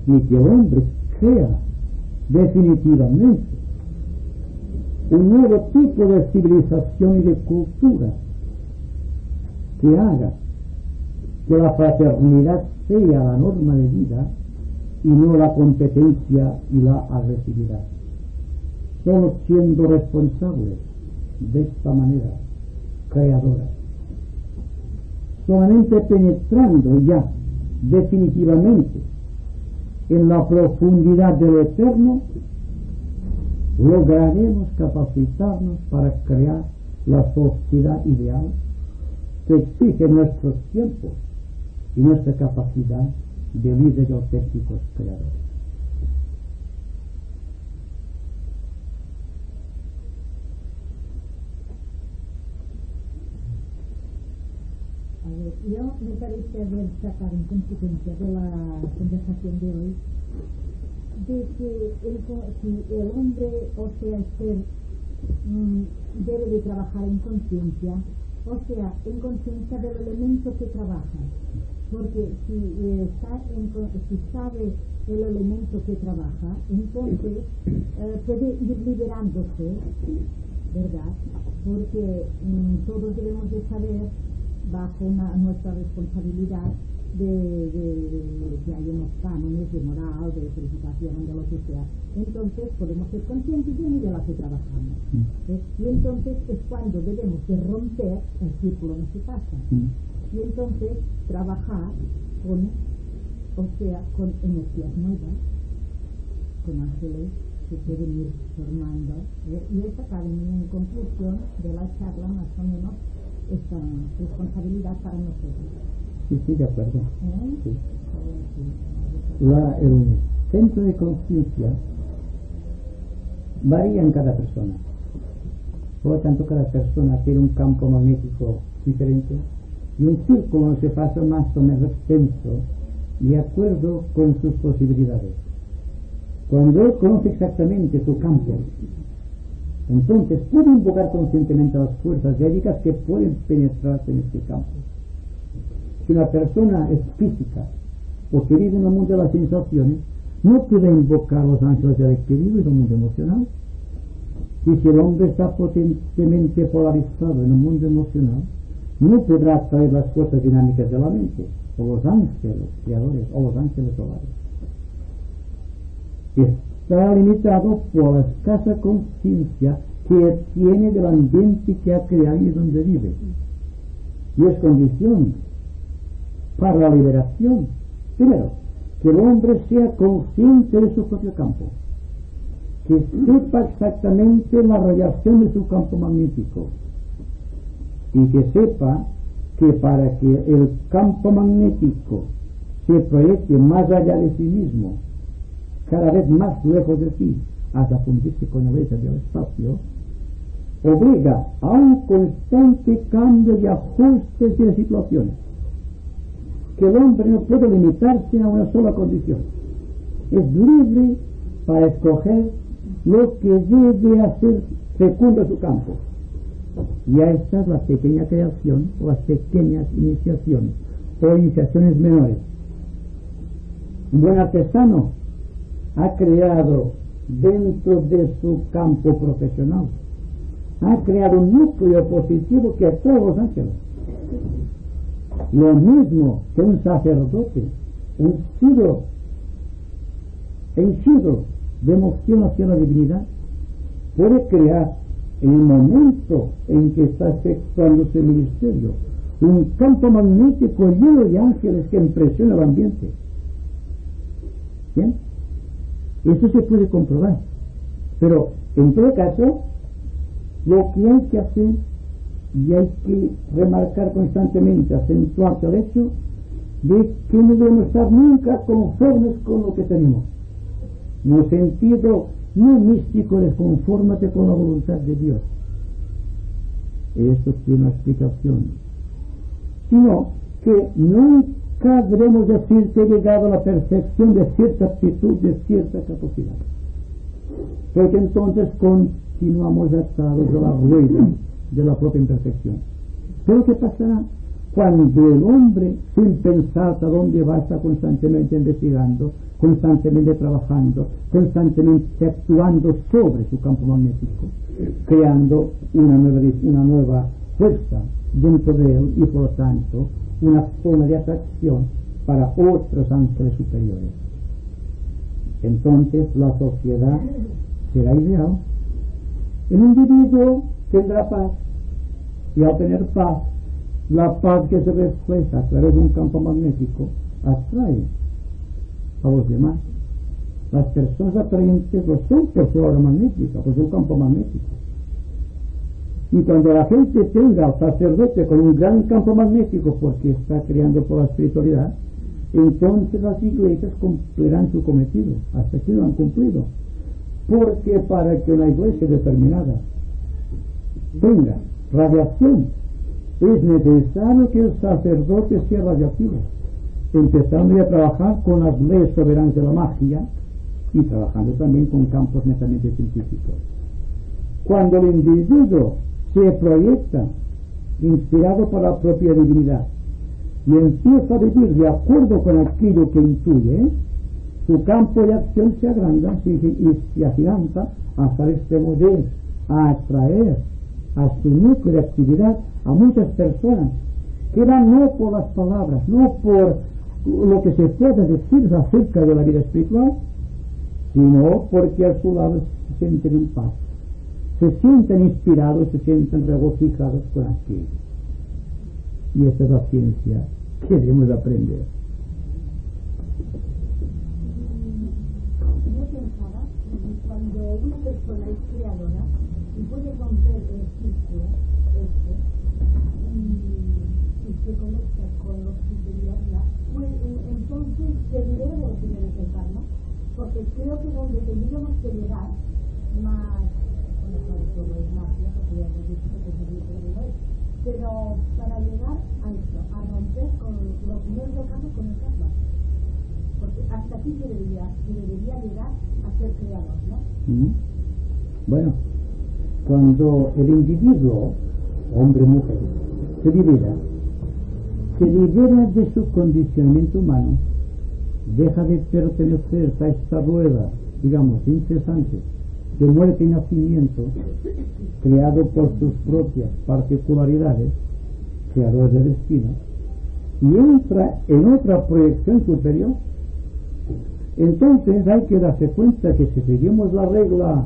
y que el hombre crea definitivamente un nuevo tipo de civilización y de cultura que haga que la fraternidad sea la norma de vida y no la competencia y la agresividad, solo siendo responsables de esta manera creadora, solamente penetrando ya definitivamente en la profundidad de lo eterno, lograremos capacitarnos para crear la sociedad ideal que exige nuestros tiempos y nuestra capacidad de líderes auténticos creadores. A ver, yo me parece haber sacado en consecuencia de la conversación de hoy de que si el hombre, o sea, el ser, debe de trabajar en conciencia, o sea, en conciencia del elemento que trabaja, porque si sabe el elemento que trabaja, entonces puede ir liberándose, ¿verdad? Porque todos debemos de saber, bajo nuestra responsabilidad, de que hay unos cánones de moral, de purificación, de lo que sea. Entonces podemos ser conscientes del nivel a que trabajamos. Y entonces es cuando debemos de romper el círculo no se pasa. Y entonces trabajar con energías nuevas, con ángeles que pueden ir formando. Y he sacado en conclusión de la charla más o menos esta responsabilidad para nosotros. Sí, de acuerdo. Sí. El centro de conciencia varía en cada persona. Por lo tanto, cada persona tiene un campo magnético diferente y un círculo se pasa más o menos extenso de acuerdo con sus posibilidades. Cuando él conoce exactamente su campo, entonces puede invocar conscientemente a las fuerzas védicas que pueden penetrarse en este campo. Si una persona es física o que vive en el mundo de las sensaciones, no puede invocar a los ángeles del equilibrio en el mundo emocional. Y si el hombre está potentemente polarizado en el mundo emocional, no podrá atraer las fuerzas dinámicas de la mente, o los ángeles creadores, o los ángeles solares. Está limitado por la escasa conciencia que tiene del ambiente que ha creado y donde vive. Y es condición para la liberación, primero, que el hombre sea consciente de su propio campo, que sepa exactamente la radiación de su campo magnético y que sepa que para que el campo magnético se proyecte más allá de sí mismo, cada vez más lejos de sí, hasta fundirse con el eje del espacio, obliga a un constante cambio de ajustes y de situaciones, que el hombre no puede limitarse a una sola condición. Es libre para escoger lo que debe hacer fecundo su campo. Y a esta es la pequeña creación, o las pequeñas iniciaciones, o iniciaciones menores. Un buen artesano ha creado dentro de su campo profesional, ha creado un núcleo positivo que a todos los ángeles. Lo mismo que un sacerdote, henchido de emoción hacia la divinidad, puede crear en el momento en que está efectuándose el ministerio un campo magnético lleno de ángeles que impresiona el ambiente. ¿Bien? Eso se puede comprobar, pero en todo caso lo que hay que hacer, y hay que remarcar constantemente, acentuar el hecho de que no debemos estar nunca conformes con lo que tenemos, en el sentido no místico de confórmate con la voluntad de Dios, Esto tiene una explicación. Sino que nunca debemos decir que he llegado a la perfección de cierta actitud, de cierta capacidad. Porque entonces continuamos atados a la rueda de la propia imperfección. Pero ¿qué pasará? Cuando el hombre, sin pensar hasta dónde va, está constantemente investigando, constantemente trabajando, constantemente actuando sobre su campo magnético, creando una nueva fuerza dentro de él y por lo tanto una forma de atracción para otros ángeles superiores. Entonces la sociedad será ideal. El individuo tendrá paz y al tener paz, la paz que se refleja a través de un campo magnético atrae a los demás. Las personas atraentes lo son por su obra magnética, por su campo magnético. Y cuando la gente tenga al sacerdote con un gran campo magnético porque está creando por la espiritualidad, entonces las iglesias cumplirán su cometido. Hasta aquí lo han cumplido. Porque para que una iglesia determinada tenga radiación, es necesario que el sacerdote sea radiactivo, empezando a trabajar con las leyes soberanas de la magia y trabajando también con campos netamente científicos. Cuando el individuo se proyecta inspirado por la propia divinidad y empieza a vivir de acuerdo con aquello que intuye, su campo de acción se agranda y se agiganta hasta el extremo de atraer a su núcleo de actividad a muchas personas que van no por las palabras, no por lo que se puede decir acerca de la vida espiritual, sino porque a su lado se sienten en paz, se sienten inspirados, se sienten regocijados con aquello. Y esta es la ciencia que debemos aprender. Yo pensaba que cuando una persona es creadora y puede romper el círculo y se conecta con lo superior, pues entonces se libera de los primeros del karma, porque creo que donde tendríamos que llegar más, bueno, claro, todo es magia, porque ya hemos dicho que es no es, pero para llegar a esto, a romper con los primeros del karma con el karma, porque hasta aquí se debería llegar a ser creador, ¿no? Bueno, cuando el individuo, hombre o mujer, se libera de su condicionamiento humano, deja de pertenecer a esta rueda, digamos, incesante, de muerte y nacimiento, creado por sus propias particularidades, creadores de destino, y entra en otra proyección superior. Entonces hay que darse cuenta que si seguimos la regla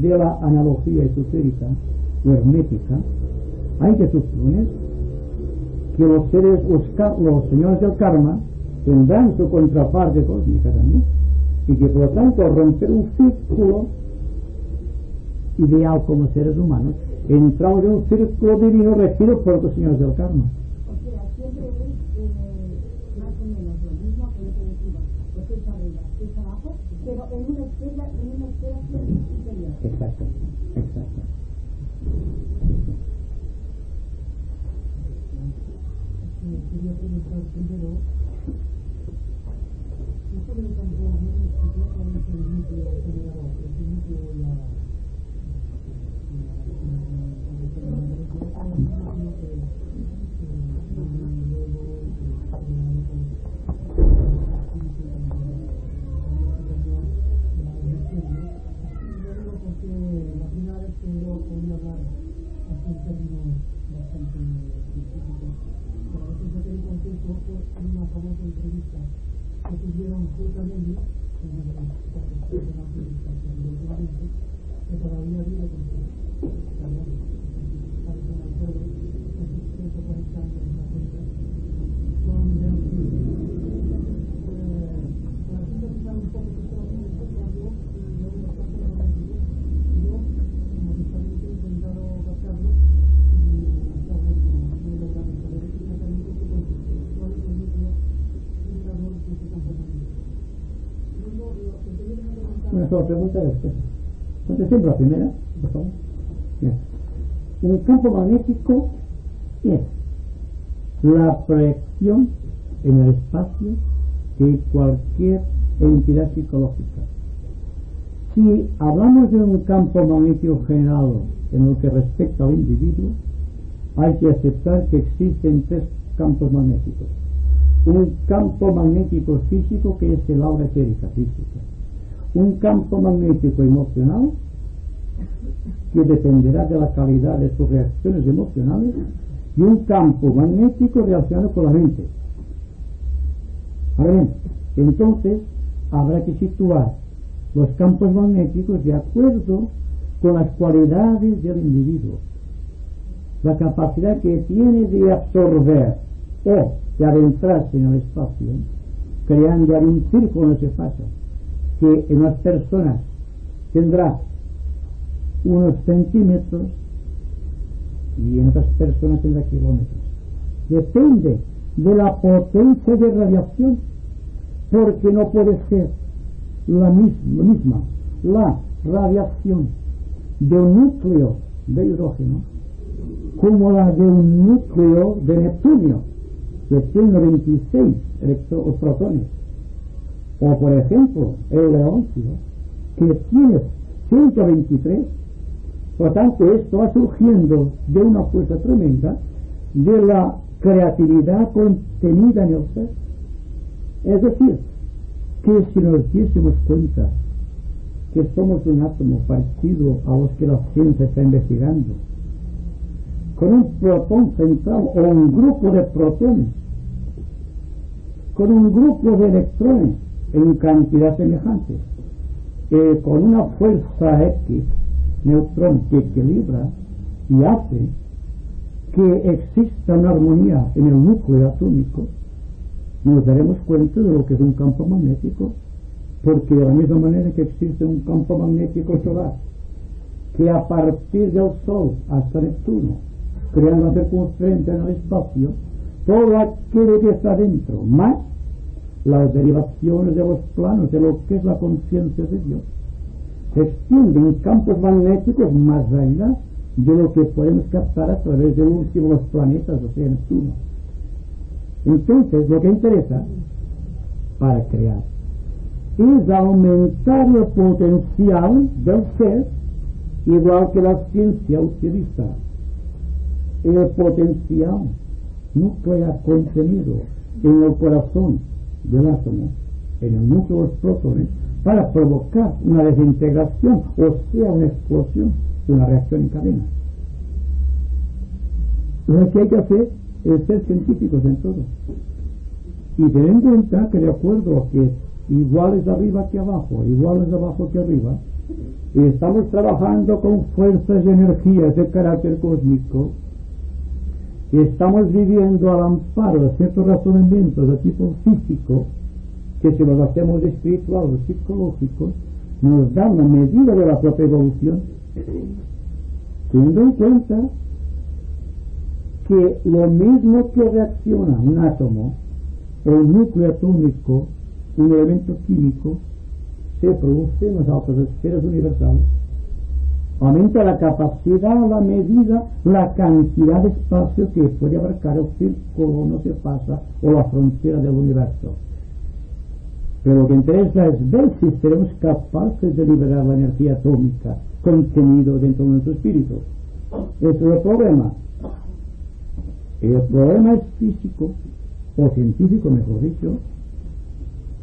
de la analogía esotérica o hermética, hay que suponer que los señores del karma tendrán su contraparte cósmica también, y que por lo tanto romper un círculo ideal como seres humanos, entramos en un círculo divino regido por los señores del karma. O sea, siempre es más o menos lo mismo que lo que decimos, lo que es arriba, que es abajo, pero en una esfera superior. Exacto, exacto. Quería preguntar primero, esto de los campos magnéticos, ¿cuál es el núcleo generador? ¿Es el núcleo de la la primera vez que yo oí hablar así en términos bastante científicos, pero resulta que el concepto fue en una famosa entrevista que tuvieron justamente en una de las entrevistas que todavía vive con su parece un acuerdo que se conectando en la cuenta con para sintetizar un poco que estaba haciendo cuando los campos magnéticos yo modestamente he intentado captarlo y hasta ahora no he logrado saber exactamente qué consiste, cuál es el núcleo generador de ese campo magnético. Luego, lo que te viene a preguntar... Una sola pregunta después. Contestemos la primera, por favor. Bien. Un campo magnético es la proyección en el espacio de cualquier entidad psicológica. Si hablamos de un campo magnético generado en lo que respecta al individuo, hay que aceptar que existen tres campos magnéticos. Un campo magnético físico, que es el aura etérica física. Un campo magnético emocional, que dependerá de la calidad de sus reacciones emocionales, y un campo magnético relacionado con la mente. Ahora bien, entonces habrá que situar los campos magnéticos de acuerdo con las cualidades del individuo, la capacidad que tiene de absorber o de adentrarse en el espacio, creando ahí un círculo en ese paso, que en las personas tendrá unos centímetros y en otras personas tendrá kilómetros. Depende de la potencia de radiación, porque no puede ser la misma la radiación de un núcleo de hidrógeno como la de un núcleo de Neptunio, que tiene 96 protones, o por ejemplo el leoncio, que tiene 123. Por tanto, esto va surgiendo de una fuerza tremenda de la creatividad contenida en el ser. Es decir, que si nos diésemos cuenta que somos un átomo parecido a los que la ciencia está investigando, con un protón central o un grupo de protones, con un grupo de electrones en cantidad semejante, con una fuerza X neutrón que equilibra y hace que exista una armonía en el núcleo atómico, nos daremos cuenta de lo que es un campo magnético, porque de la misma manera que existe un campo magnético solar, que a partir del Sol hasta Neptuno, creando una circunferencia en el espacio, todo aquello que está dentro, más las derivaciones de los planos de lo que es la conciencia de Dios, se extienden campos magnéticos más allá de lo que podemos captar a través del último de los planetas, o sea, Neptuno. Entonces, lo que interesa para crear es aumentar el potencial del ser, igual que la ciencia utiliza el potencial nuclear contenido en el corazón del átomo, en el núcleo de los protones, para provocar una desintegración, o sea, una explosión, una reacción en cadena. Lo que hay que hacer es ser científicos en todo, y tener en cuenta que, de acuerdo a que iguales arriba que abajo, iguales abajo que arriba, y estamos trabajando con fuerzas y energías de carácter cósmico, y estamos viviendo al amparo de ciertos razonamientos de tipo físico, que si los hacemos espirituales o psicológicos, nos dan una medida de la propia evolución, teniendo en cuenta que lo mismo que reacciona un átomo o un núcleo atómico, un elemento químico, se produce en las altas esferas universales. Aumenta la capacidad, la medida, la cantidad de espacio que puede abarcar el círculo no se pasa o la frontera del universo. Pero lo que interesa es ver si seremos capaces de liberar la energía atómica contenido dentro de nuestro espíritu. Ese es el problema. El problema es físico, o científico mejor dicho,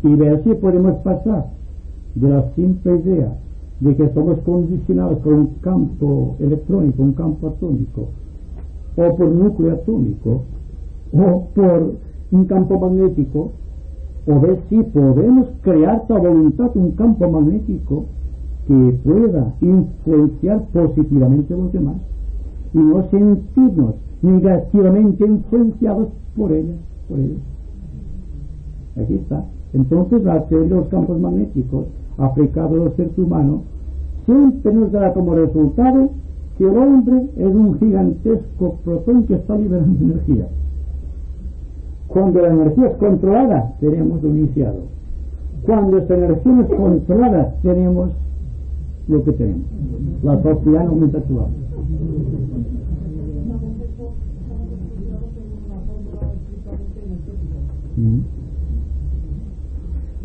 y ver si podemos pasar de la simple idea de que somos condicionados por un campo electrónico, un campo atómico, o por núcleo atómico, o por un campo magnético, o ver si podemos crear a voluntad un campo magnético que pueda influenciar positivamente a los demás y no sentirnos negativamente influenciados por ellos. Aquí está. Entonces, la teoría de los campos magnéticos aplicado a los seres humanos siempre nos dará como resultado que el hombre es un gigantesco protón que está liberando energía. Cuando la energía es controlada, tenemos un iniciado. Cuando esta energía no es controlada, tenemos lo que tenemos, la sociedad no aumenta su alma. estamos estudiados en una fórmula estrictamente energética.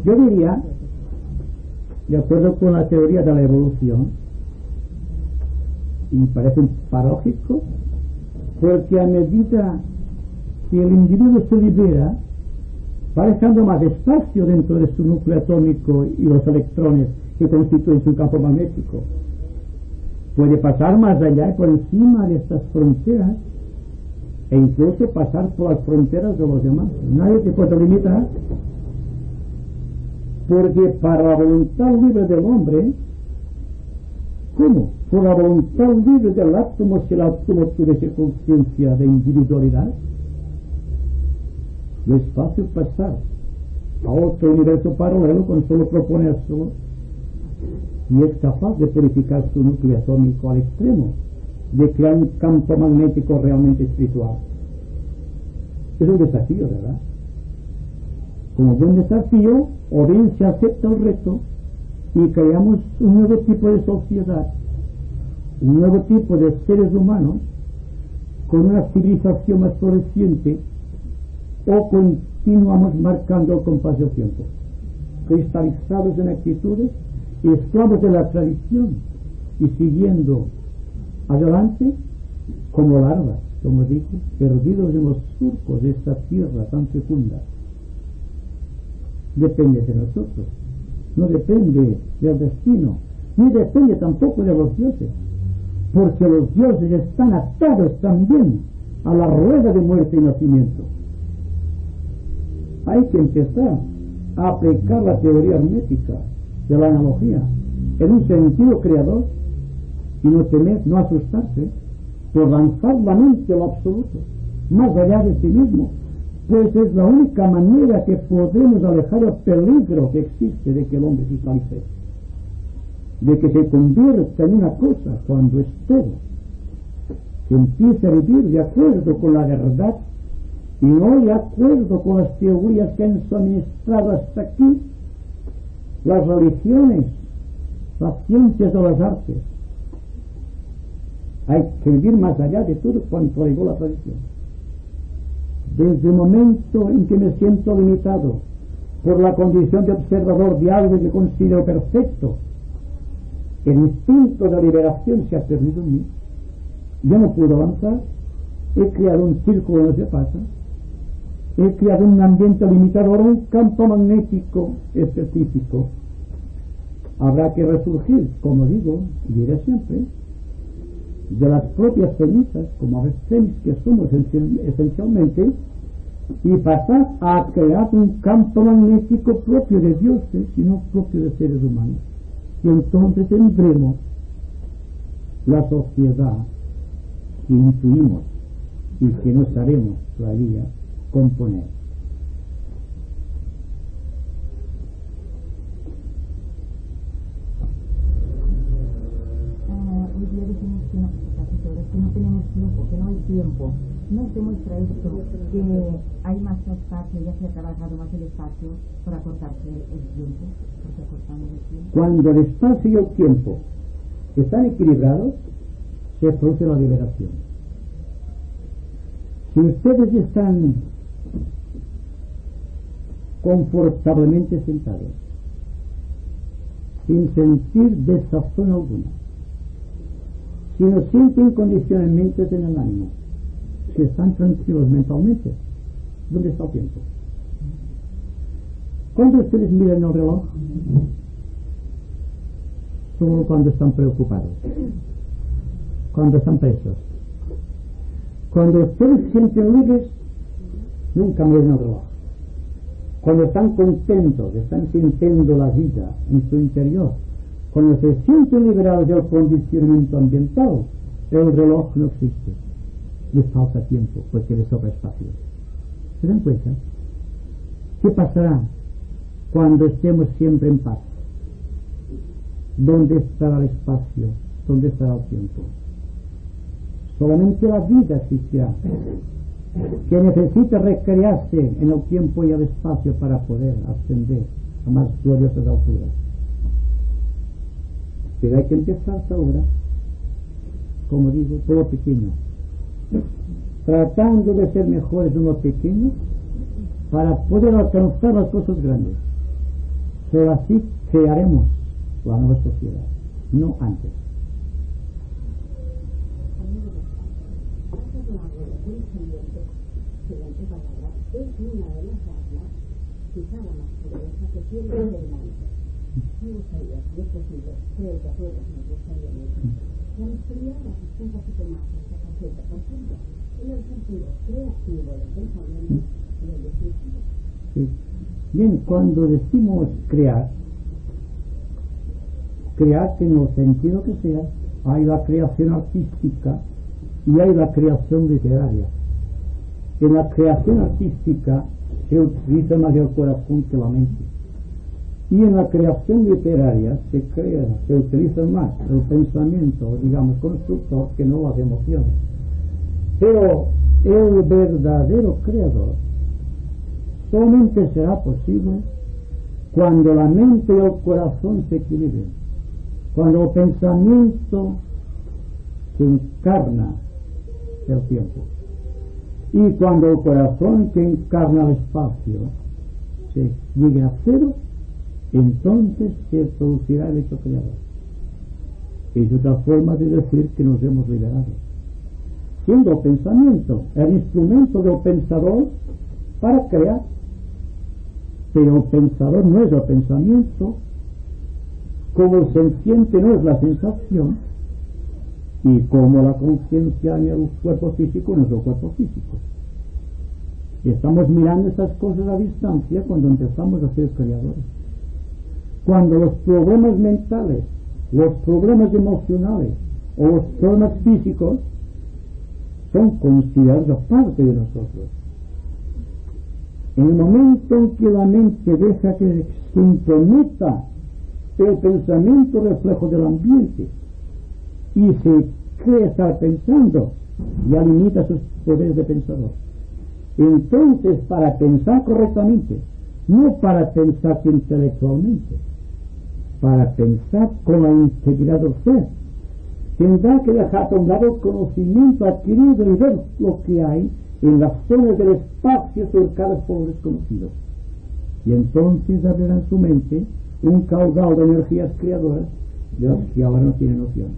Yo diría, de acuerdo con la teoría de la evolución, y parece paradójico, porque a medida que el individuo se libera, va dejando más espacio dentro de su núcleo atómico y los electrones que constituyen su campo magnético. Puede pasar más allá y por encima de estas fronteras e incluso pasar por las fronteras de los demás. Nadie te puede limitar, porque para la voluntad libre del hombre, ¿cómo? Por la voluntad libre del átomo, si el átomo tuviese conciencia de individualidad, no es fácil pasar a otro universo paralelo con solo proponérselo, y es capaz de purificar su núcleo atómico al extremo, de crear un campo magnético realmente espiritual. Es un desafío, ¿verdad? Como buen desafío, o bien se acepta el reto y creamos un nuevo tipo de sociedad, un nuevo tipo de seres humanos con una civilización más floreciente, o continuamos marcando el compás del tiempo, cristalizados en actitudes, esclavos de la tradición y siguiendo adelante como larvas, como digo, perdidos en los surcos de esta tierra tan fecunda. Depende de nosotros, no depende del destino, ni depende tampoco de los dioses, porque los dioses están atados también a la rueda de muerte y nacimiento. Hay que empezar a aplicar la teoría hermética de la analogía en un sentido creador y no temer, no asustarse por lanzar la mente a lo absoluto, más allá de sí mismo, pues es la única manera que podremos alejar el peligro que existe de que el hombre se cristalice, de que se convierta en una cosa cuando es todo, que empiece a vivir de acuerdo con la verdad y no de acuerdo con las teorías que han suministrado hasta aquí las religiones, las ciencias de las artes. Hay que vivir más allá de todo cuanto legó la tradición. Desde el momento en que me siento limitado por la condición de observador de algo que considero perfecto, el instinto de liberación se ha perdido en mí. Yo no puedo avanzar, he creado un círculo donde se pasa, he creado un ambiente limitador, un campo magnético específico. Habrá que resurgir, como digo, y diré siempre, de las propias cenizas, como aves que somos esencialmente, y pasar a crear un campo magnético propio de dioses y no propio de seres humanos. Y entonces tendremos la sociedad que intuimos y que no sabemos todavía componer. Hoy día decimos que no, casi todos, que no tenemos tiempo, que no hay tiempo. No se muestra esto, que hay más espacio, ya se ha trabajado más el espacio para cortarse el tiempo, porque acortamos el tiempo. Cuando el espacio y el tiempo están equilibrados, se produce la liberación. Si ustedes están confortablemente sentados, sin sentir desazón alguna, si no sienten condiciones en el ánimo, si están tranquilos mentalmente, ¿dónde está el tiempo? Cuando ustedes miran el reloj, solo cuando están preocupados, cuando están presos. Cuando ustedes se sienten libres, nunca miran el reloj. Cuando están contentos, están sintiendo la vida en su interior, cuando se sienten liberados del condicionamiento ambiental, el reloj no existe. Les falta tiempo porque les sobra espacio. ¿Se dan cuenta? ¿Qué pasará cuando estemos siempre en paz? ¿Dónde estará el espacio? ¿Dónde estará el tiempo? Solamente la vida existirá, que necesita recrearse en el tiempo y el espacio para poder ascender a más gloriosas alturas. Pero hay que empezar ahora, como digo, por lo pequeño, tratando de ser mejores en lo pequeño para poder alcanzar las cosas grandes. Solo así crearemos la nueva sociedad, no antes. Es una de las armas, quizá la más poderosa que tiene el ser humano. Me gustaría, si es posible, creo que a todos nos gustaría mucho, ampliar la asistencia psicomágica hasta cierto porcentaje en el sentido creativo del pensamiento y del discurso. Sí. Bien, cuando decimos crear tiene el sentido que sea. Hay la creación artística y hay la creación literaria. En la creación artística se utiliza más el corazón que la mente, y en la creación literaria se utiliza más el pensamiento, digamos, constructor, que no las emociones. Pero el verdadero creador solamente será posible cuando la mente y el corazón se equilibren, cuando el pensamiento se encarna el tiempo, y cuando el corazón que encarna el espacio se llegue a cero, entonces se producirá el hecho creador. Es otra forma de decir que nos hemos liberado, siendo el pensamiento el instrumento del pensador para crear. Pero el pensador no es el pensamiento, como el senciente no es la sensación, y como la conciencia en el cuerpo físico no es el cuerpo físico. Y estamos mirando esas cosas a distancia cuando empezamos a ser creadores. Cuando los problemas mentales, los problemas emocionales o los problemas físicos son considerados parte de nosotros. En el momento en que la mente deja que se intrometa el pensamiento reflejo del ambiente y se cree estar pensando, ya limita sus poderes de pensador. Entonces, para pensar correctamente, no para pensar intelectualmente, para pensar con la integridad del ser, tendrá que dejar a un lado el conocimiento adquirido y ver lo que hay en las zonas del espacio cercadas por lo desconocido. Y entonces abrirá en su mente un caudal de energías creadoras de las que ahora no tiene noción.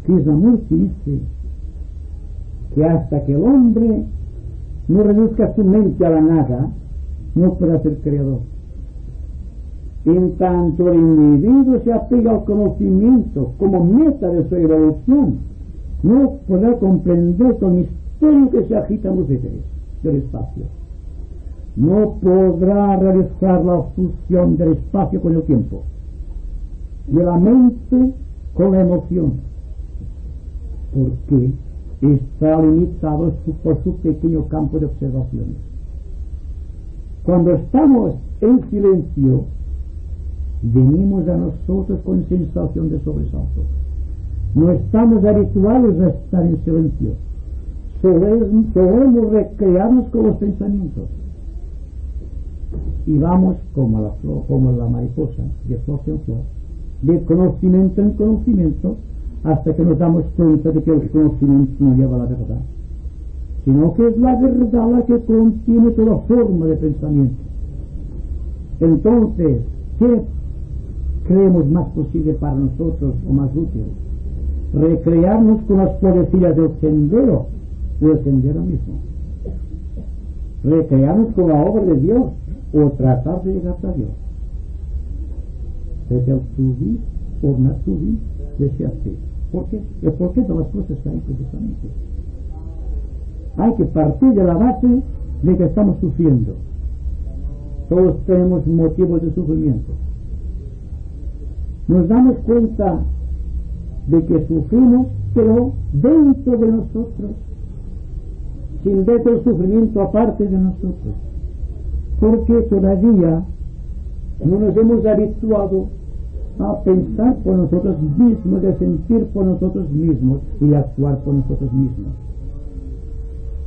Krishnamurti dice que hasta que el hombre no reduzca su mente a la nada, no podrá ser creador. En tanto el individuo se apega al conocimiento como meta de su evolución, no podrá comprender el misterio que se agita en los éteres del espacio. No podrá realizar la fusión del espacio con el tiempo, de la mente con la emoción, porque está limitado por su pequeño campo de observaciones. Cuando estamos en silencio, venimos a nosotros con sensación de sobresalto. No estamos habituados a estar en silencio. Solemos recrearnos con los pensamientos. Y vamos como la mariposa, de flor en flor, de conocimiento en conocimiento, hasta que nos damos cuenta de que el conocimiento no lleva a la verdad, sino que es la verdad la que contiene toda forma de pensamiento. Entonces, ¿qué creemos más posible para nosotros o más útil? ¿Recrearnos con las florecillas del sendero o el sendero mismo? ¿Recrearnos con la obra de Dios o tratar de llegar a Dios? Es el subir o no subir de ese aspecto. ¿Por qué? El porqué de las cosas está ahí precisamente. Hay que partir de la base de que estamos sufriendo. Todos tenemos motivos de sufrimiento. Nos damos cuenta de que sufrimos, pero dentro de nosotros, sin ver el sufrimiento aparte de nosotros, porque todavía no nos hemos habituado a pensar por nosotros mismos, a sentir por nosotros mismos y a actuar por nosotros mismos.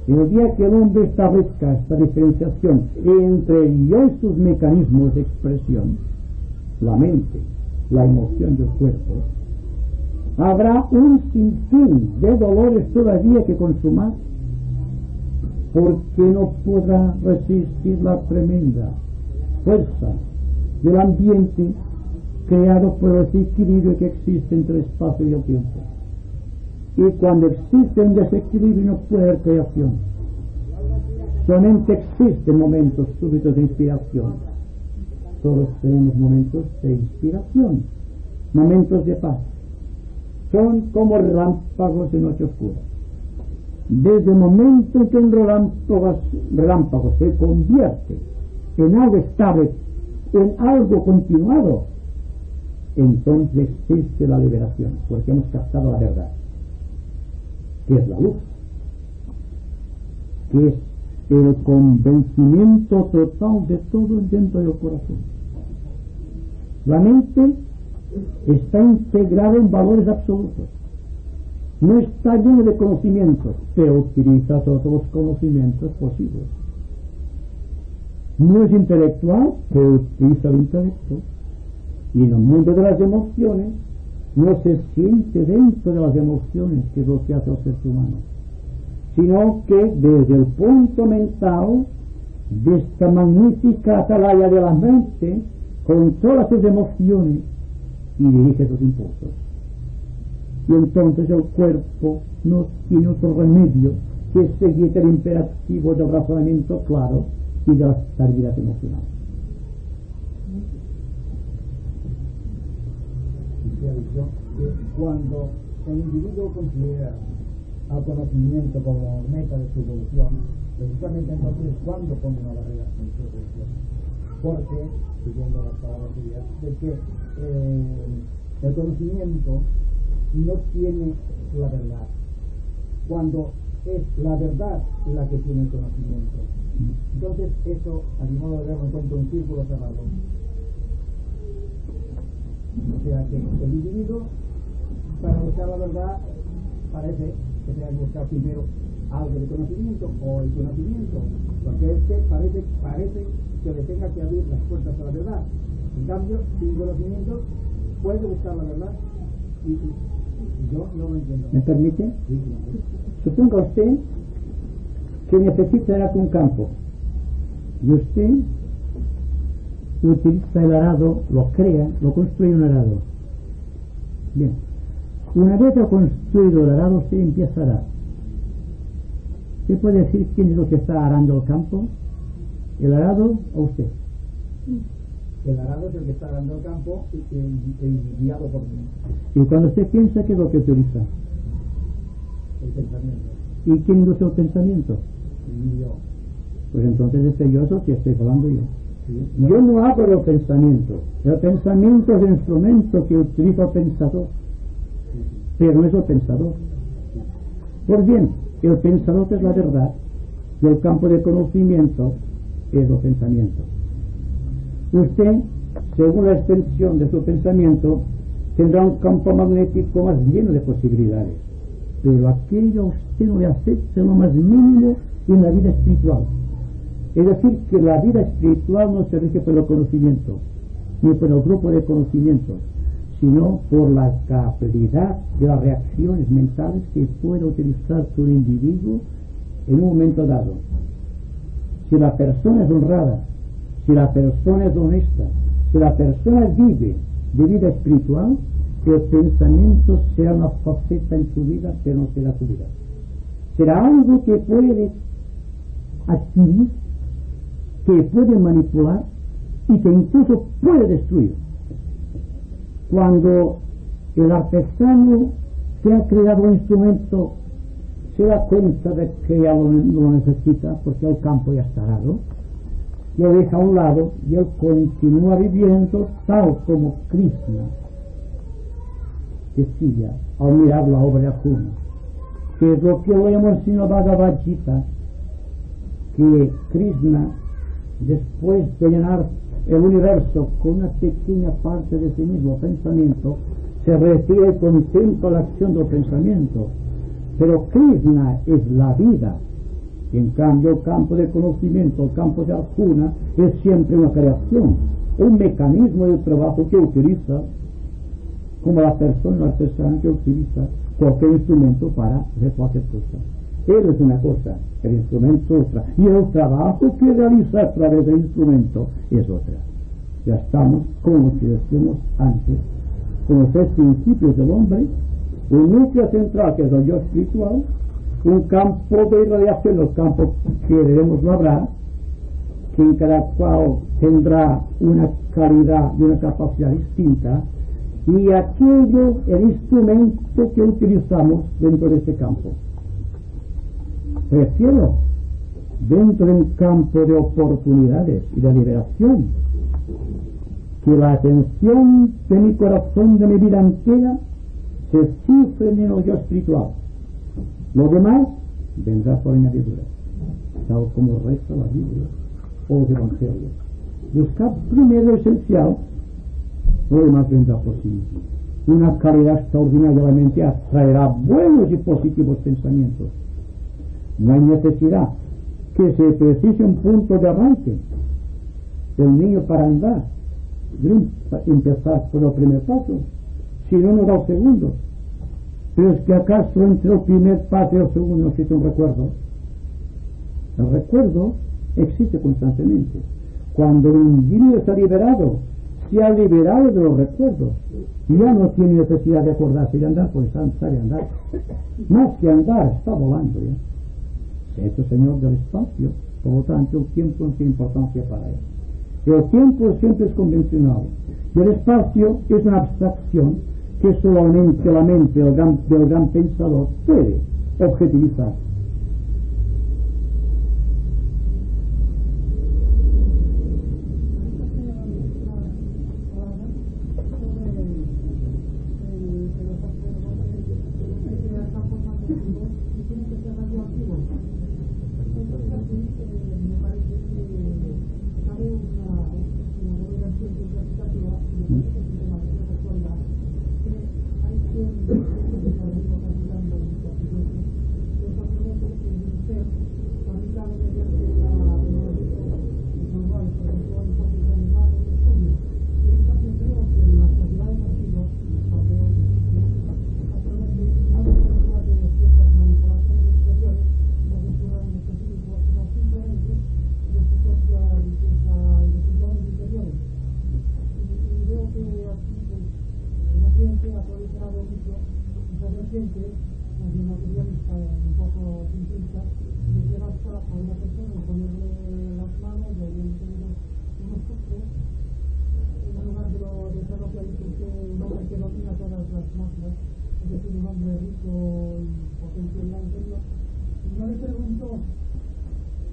El día que el hombre establezca esta diferenciación entre yo y sus mecanismos de expresión, la mente, la emoción del cuerpo, habrá un sinfín de dolores todavía que consumar, porque no podrá resistir la tremenda fuerza del ambiente creado por el desequilibrio que existe entre el espacio y el tiempo. Y cuando existe un desequilibrio no puede haber creación. Solamente existen momentos súbitos de inspiración. Todos tenemos momentos de inspiración, momentos de paz. Son como relámpagos de noche oscura. Desde el momento en que un relámpago se convierte en algo estable, en algo continuado, entonces existe la liberación, porque hemos captado la verdad, que es la luz, que es el convencimiento total de todo dentro del corazón. La mente está integrada en valores absolutos, no está lleno de conocimientos, pero utiliza todos los conocimientos posibles. No es intelectual, pero utiliza el intelecto. Y en el mundo de las emociones no se siente dentro de las emociones, que es lo que hace el ser humano, sino que desde el punto mental de esta magnífica atalaya de la mente controla sus emociones y dirige sus impulsos. Y entonces el cuerpo no tiene otro remedio que seguir el imperativo del razonamiento claro y de la estabilidad emocional. Se ha dicho que cuando el individuo considera al conocimiento como meta de su evolución, precisamente entonces es cuando pone una barrera en su evolución. Porque, siguiendo las palabras suyas, de que el conocimiento no tiene la verdad, cuando es la verdad la que tiene el conocimiento. Entonces eso, a mi modo de verlo, encuentra un círculo cerrado. O sea que el individuo, para buscar la verdad, parece que tenga que buscar primero algo de conocimiento o el conocimiento, porque es que parece que le tenga que abrir las puertas a la verdad. En cambio, sin conocimiento puede buscar la verdad y yo no lo entiendo. ¿Me permite? Sí. Suponga usted que necesita arar un campo y usted utiliza el arado, lo crea, lo construye un arado. Bien, una vez que ha construido el arado, usted empieza a arar. ¿Usted puede decir quién es lo que está arando el campo? ¿El arado o usted? El arado es el que está arando el campo y guiado por mí. Y cuando usted piensa, ¿qué es lo que utiliza? El pensamiento. ¿Y quién induce el pensamiento? Y yo. Pues entonces este yo es el que estoy hablando yo. Sí. Yo no hago el pensamiento. El pensamiento es el instrumento que utiliza el pensador, pero no es el pensador. Pues bien, el pensador es la verdad y el campo de conocimiento es el pensamiento. Usted, según la extensión de su pensamiento, tendrá un campo magnético más lleno de posibilidades, pero aquello a usted no le afecta lo más mínimo en la vida espiritual. Es decir, que la vida espiritual no se rige por el conocimiento, ni por el grupo de conocimientos, sino por la capacidad de las reacciones mentales que puede utilizar su individuo en un momento dado. Si la persona es honrada, si la persona es honesta, si la persona vive de vida espiritual, el pensamiento será una faceta en su vida, pero no será su vida. Será algo que puede adquirir, que puede manipular y que incluso puede destruir. Cuando el artesano se ha creado un instrumento, se da cuenta de que ya lo necesita, porque el campo ya está dado, lo deja a un lado y él continúa viviendo tal como Krishna decía al mirar la obra de Arjuna, que es lo que leemos en la Bhagavad Gita, que Krishna, después de llenar el universo con una pequeña parte de sí mismo, pensamiento, se retira y contempla la acción del pensamiento. Pero Krishna es la vida. Y en cambio el campo de conocimiento, el campo de Arjuna, es siempre una creación, un mecanismo de trabajo que utiliza como la persona artesana que utiliza cualquier instrumento para hacer cualquier cosa. Él es una cosa, el instrumento otra, y el trabajo que realiza a través del instrumento es otra. Ya estamos, como si decíamos antes, con los tres principios del hombre, un núcleo central que es el yo espiritual, un campo de radiación, los campos que debemos labrar, que en cada cual tendrá una calidad y una capacidad distinta, y aquello, el instrumento que utilizamos dentro de ese campo. Prefiero, dentro de un campo de oportunidades y de liberación, que la atención de mi corazón, de mi vida entera, se cifre en el yo espiritual. Lo demás vendrá por añadidura, tal como reza la Biblia o los Evangelios. Buscar primero lo esencial, lo demás vendrá por sí mismo. Una calidad extraordinaria de la mente atraerá buenos y positivos pensamientos. No hay necesidad que se precise un punto de arranque del niño para andar. Debe empezar por el primer paso, si no nos da el segundo. Pero es que acaso entre el primer paso y el segundo no existe un recuerdo. El recuerdo existe constantemente. Cuando un individuo está liberado, se ha liberado de los recuerdos, ya no tiene necesidad de acordarse de andar, pues sabe andar. Más que andar, está volando ya. Es el Señor del espacio, por lo tanto el tiempo no tiene importancia para él. El tiempo siempre es convencional y el espacio es una abstracción que solamente la mente del gran pensador puede objetivizar.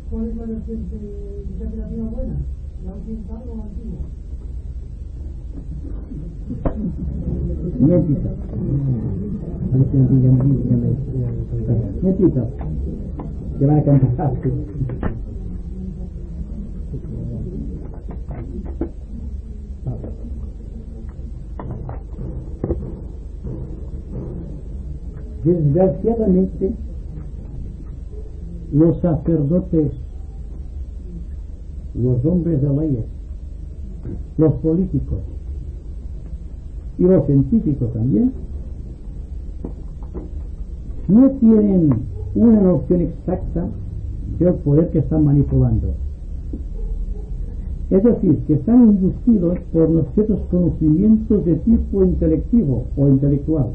¿Cuál es la vertiente interpretativa buena? ¿La occidental o la antigua? Nietito, que van a cantar. Desgraciadamente, los sacerdotes, los hombres de leyes, los políticos y los científicos también no tienen una noción exacta del poder que están manipulando. Es decir, que están inducidos por los ciertos conocimientos de tipo intelectivo o intelectual.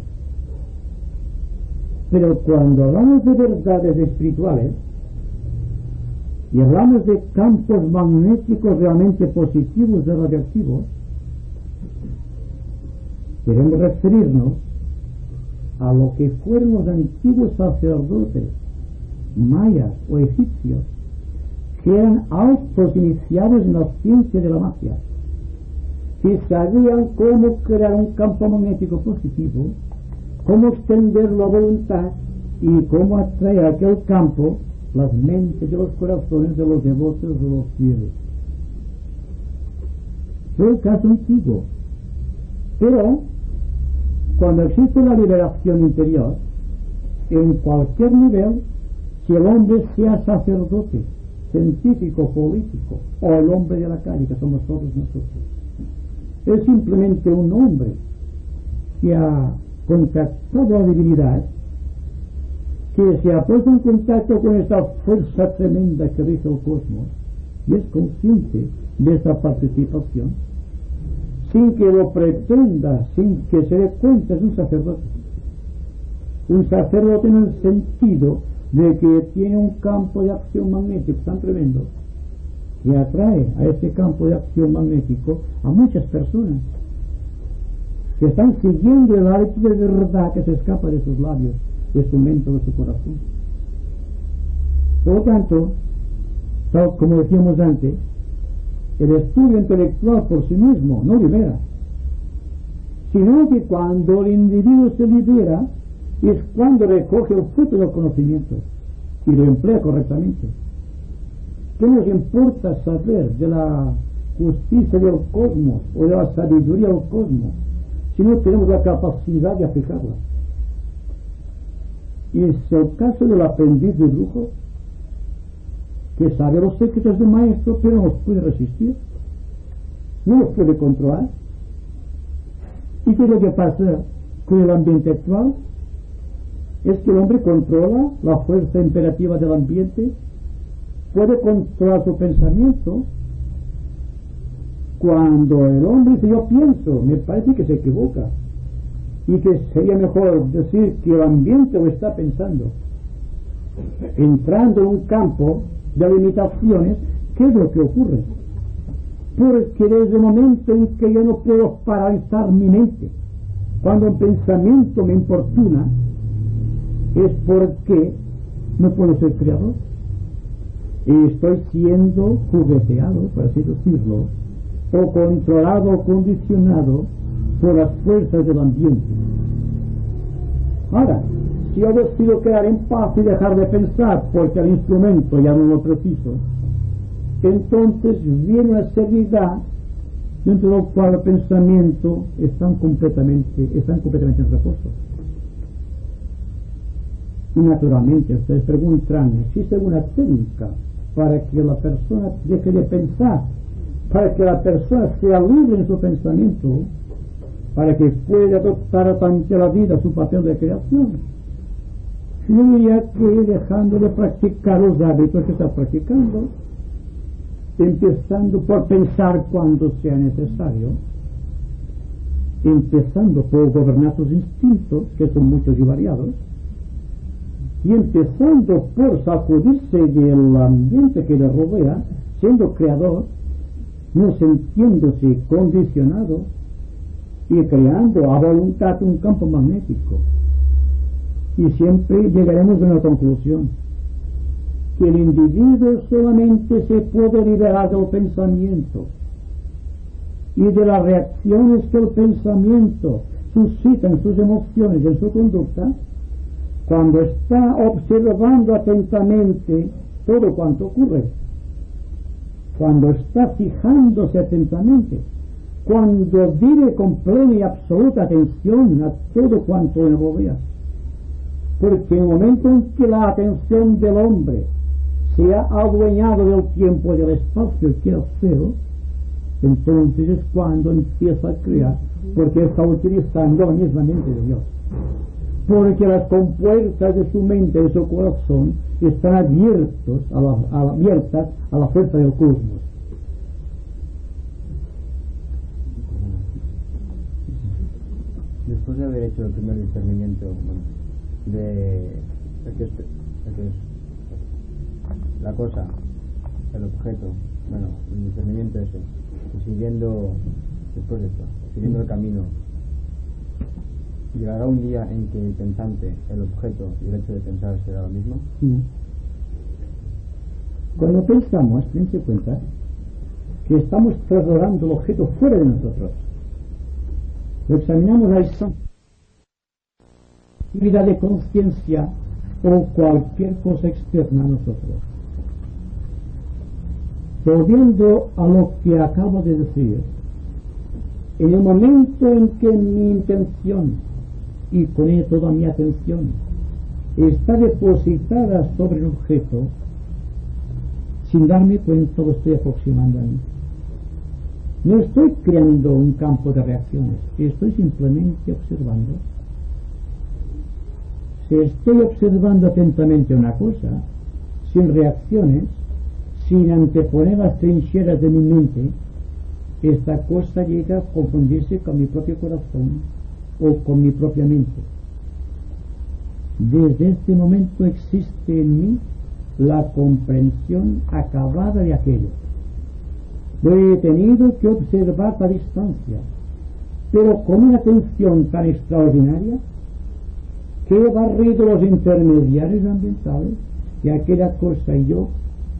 Pero cuando hablamos de verdades espirituales y hablamos de campos magnéticos realmente positivos y radioactivos, queremos referirnos a lo que fueron los antiguos sacerdotes mayas o egipcios, que eran altos iniciados en la ciencia de la magia, que sabían cómo crear un campo magnético positivo, cómo extender la voluntad y cómo atraer a aquel campo las mentes y los corazones de los devotos de los fieles. Es el caso antiguo. Pero cuando existe la liberación interior, en cualquier nivel, si el hombre sea sacerdote, científico, político, o el hombre de la calle, que somos todos nosotros, es simplemente un hombre que ha contactado a la divinidad, que se ha puesto en contacto con esta fuerza tremenda que rige el cosmos y es consciente de esta participación, sin que lo pretenda, sin que se dé cuenta, es un sacerdote. Un sacerdote en el sentido de que tiene un campo de acción magnético tan tremendo que atrae a ese campo de acción magnético a muchas personas que están siguiendo el hálito de verdad que se escapa de sus labios, de su mente o de su corazón. Por lo tanto, tal como decíamos antes, el estudio intelectual por sí mismo no libera, sino que cuando el individuo se libera es cuando recoge el fruto del conocimiento y lo emplea correctamente. ¿Qué nos importa saber de la justicia del cosmos o de la sabiduría del cosmos si no tenemos la capacidad de aplicarla? Y es el caso del aprendiz de brujo, que sabe los secretos del maestro pero no los puede resistir, no los puede controlar. ¿Y qué es lo que pasa con el ambiente actual? Es que el hombre controla la fuerza imperativa del ambiente, puede controlar su pensamiento. Cuando el hombre dice yo pienso, me parece que se equivoca y que sería mejor decir que el ambiente lo está pensando, entrando en un campo de limitaciones. ¿Qué es lo que ocurre? Porque desde el momento en que yo no puedo paralizar mi mente, cuando un pensamiento me importuna, es porque no puedo ser creador y estoy siendo jugueteado, por así decirlo, o controlado o condicionado por las fuerzas del ambiente. Ahora, si yo decido quedar en paz y dejar de pensar porque el instrumento ya no lo preciso, entonces viene una seriedad dentro de la cual el pensamiento están completamente en reposo. Y naturalmente ustedes preguntarán, ¿existe alguna técnica para que la persona deje de pensar, para que la persona sea libre en su pensamiento, para que pueda adoptar ante la vida su papel de creación? Yo diría que dejando de practicar los hábitos que está practicando, empezando por pensar cuando sea necesario, empezando por gobernar sus instintos, que son muchos y variados, y empezando por sacudirse del ambiente que le rodea, siendo creador, no sintiéndose condicionado y creando a voluntad un campo magnético. Y siempre llegaremos a una conclusión, que el individuo solamente se puede liberar del pensamiento y de las reacciones que el pensamiento suscita en sus emociones y en su conducta cuando está observando atentamente todo cuanto ocurre, cuando está fijándose atentamente, cuando vive con plena y absoluta atención a todo cuanto le rodea. Porque en el momento en que la atención del hombre se ha adueñado del tiempo y del espacio que es cero, entonces es cuando empieza a crear, porque está utilizando la misma mente de Dios, porque las compuertas de su mente y de su corazón están abiertas a la fuerza del cosmos. Después de haber hecho el primer discernimiento de que es la cosa, el objeto, el discernimiento ese, y siguiendo, después de esto, siguiendo el camino, llegará un día en que el pensante, el objeto y el hecho de pensar será lo mismo. Cuando pensamos, dense cuenta que estamos trasladando el objeto fuera de nosotros. Lo examinamos a esa actividad de conciencia o cualquier cosa externa a nosotros. Volviendo a lo que acabo de decir, en el momento en que mi intención y con ella toda mi atención está depositada sobre el objeto, sin darme cuenta lo estoy aproximando a mí. No estoy creando un campo de reacciones, estoy simplemente observando. Si estoy observando atentamente una cosa, sin reacciones, sin anteponer las trincheras de mi mente, esta cosa llega a confundirse con mi propio corazón o con mi propia mente. Desde este momento existe en mí la comprensión acabada de aquello. Lo he tenido que observar a distancia, pero con una atención tan extraordinaria que he barrido los intermediarios ambientales y aquella cosa y yo